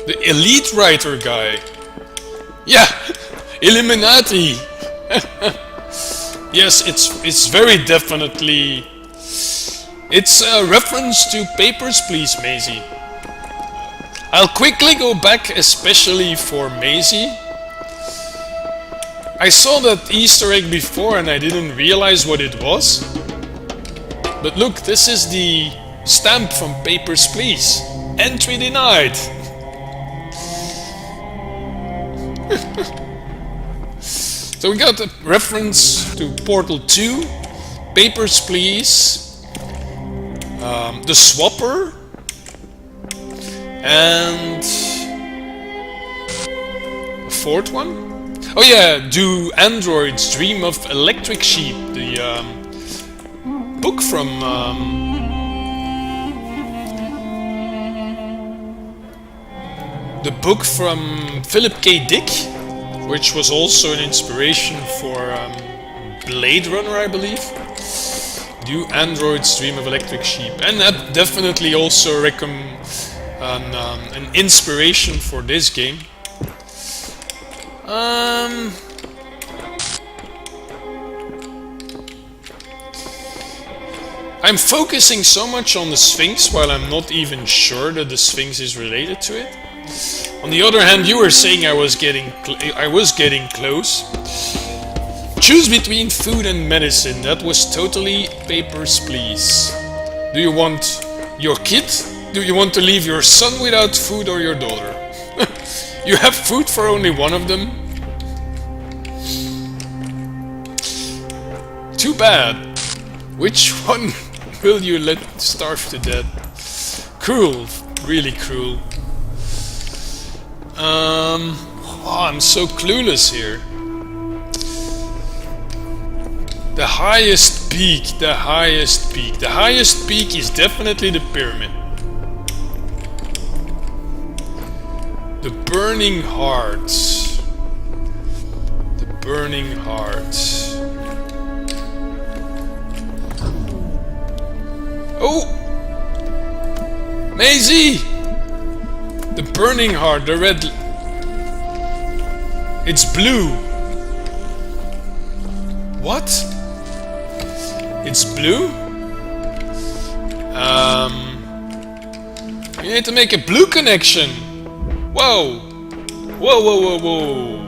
The elite writer guy. Yeah, Illuminati. Yes, it's very definitely. It's a reference to Papers, Please, Maisie. I'll quickly go back, especially for Maisie. I saw that Easter egg before and I didn't realize what it was. But look, this is the stamp from Papers, Please. Entry denied. So we got a reference to Portal 2, Papers, Please, the Swapper, and a fourth one? Oh yeah, Do Androids Dream of Electric Sheep, the book from Philip K. Dick, which was also an inspiration for Blade Runner, I believe. Do Androids Dream of Electric Sheep, and that definitely also an inspiration for this game. I'm focusing so much on the Sphinx while I'm not even sure that the Sphinx is related to it. On the other hand, you were saying I was getting close. Choose between food and medicine. That was totally Papers, Please. Do you want your kid? Do you want to leave your son without food, or your daughter? You have food for only one of them? Too bad. Which one will you let starve to death? Cruel. Really cruel. I'm so clueless here. The highest peak is definitely the pyramid. The Burning Heart. The Burning Heart. Oh! Maisie! The Burning Heart, the red... It's blue. What? It's blue? You need to make a blue connection. Whoa! Whoa, whoa, whoa, whoa.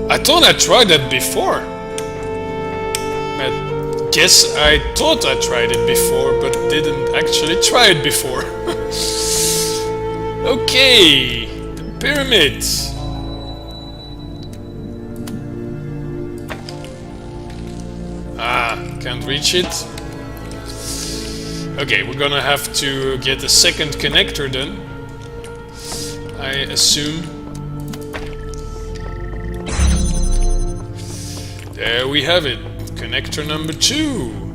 I thought I tried that before. I guess I thought I tried it before, but didn't actually try it before. Okay, the pyramid. Can't reach it. Okay, we're gonna have to get a second connector then. I assume. There we have it. Connector number 2.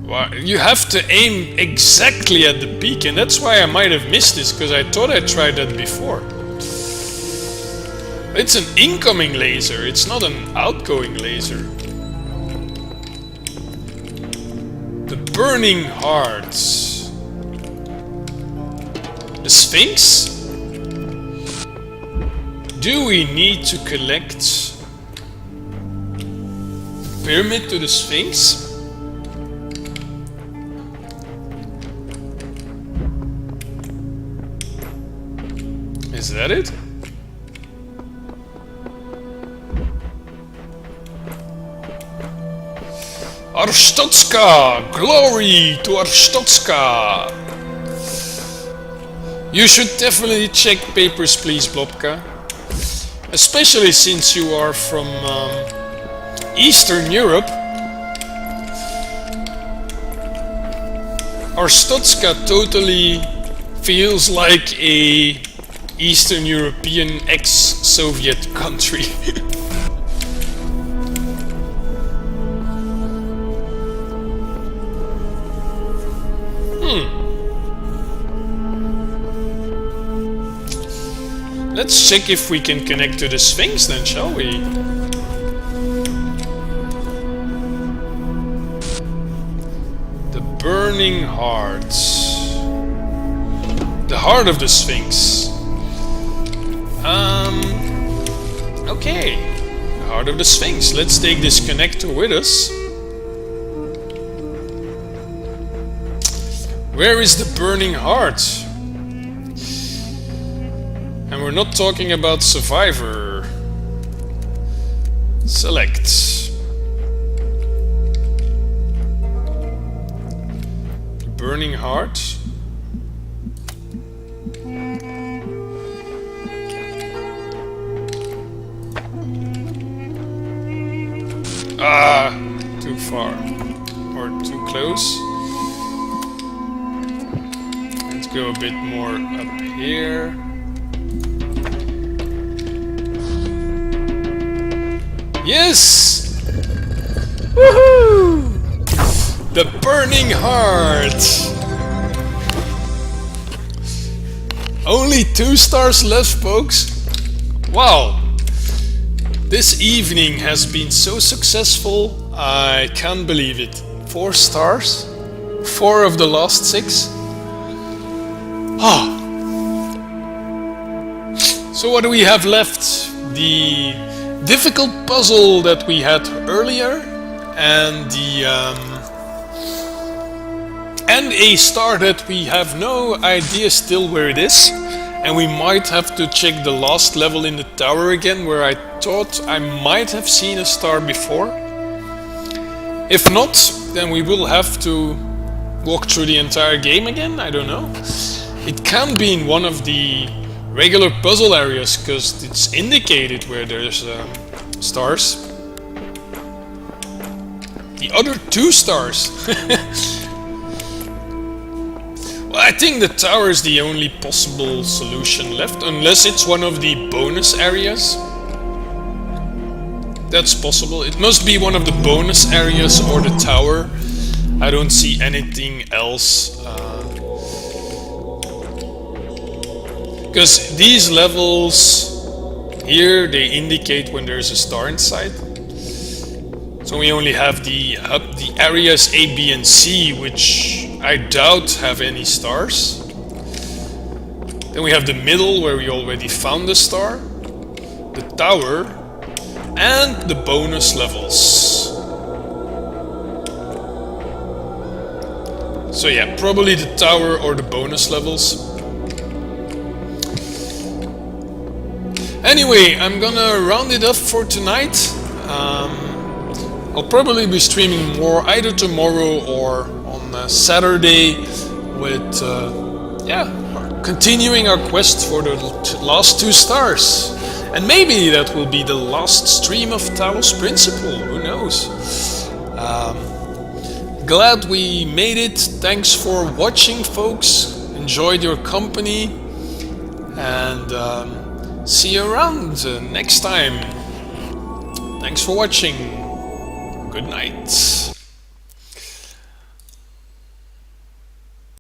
Well, you have to aim exactly at the peak, and that's why I might have missed this, because I thought I tried that before. It's an incoming laser, it's not an outgoing laser. The Burning Hearts. The Sphinx? Do we need to collect Pyramid to the Sphinx? Is that it? Arstotzka! Glory to Arstotzka! You should definitely check Papers, Please, Blobka. Especially since you are from Eastern Europe. Arstotzka totally feels like a Eastern European ex-Soviet country. Let's check if we can connect to the Sphinx then, shall we? The Burning Hearts. The heart of the Sphinx. Okay. The heart of the Sphinx. Let's take this connector with us. Where is the Burning Heart? And we're not talking about Survivor. Select. Burning Heart. Ah, too far. Or too close. Let's go a bit more up here. Yes! Woohoo! The Burning Heart! Only 2 stars left, folks. Wow! This evening has been so successful, I can't believe it. 4 stars? 4 of the last 6? Ah! So what do we have left? The difficult puzzle that we had earlier, and and a star that we have no idea still where it is, and we might have to check the last level in the tower again, where I thought I might have seen a star before. If not, then we will have to walk through the entire game again. I don't know. It can be in one of the regular puzzle areas, because it's indicated where there's stars. The other 2 stars. Well, I think the tower is the only possible solution left, unless it's one of the bonus areas. That's possible. It must be one of the bonus areas or the tower. I don't see anything else. Because these levels here, they indicate when there's a star inside. So we only have the areas A, B, and C, which I doubt have any stars. Then we have the middle, where we already found the star, the tower, and the bonus levels. So yeah, probably the tower or the bonus levels. Anyway, I'm gonna round it up for tonight. I'll probably be streaming more either tomorrow or on Saturday with, continuing our quest for the last 2 stars. And maybe that will be the last stream of Talos Principle, who knows. glad we made it. Thanks for watching, folks. Enjoyed your company, and see you around next time. Thanks for watching. Good night.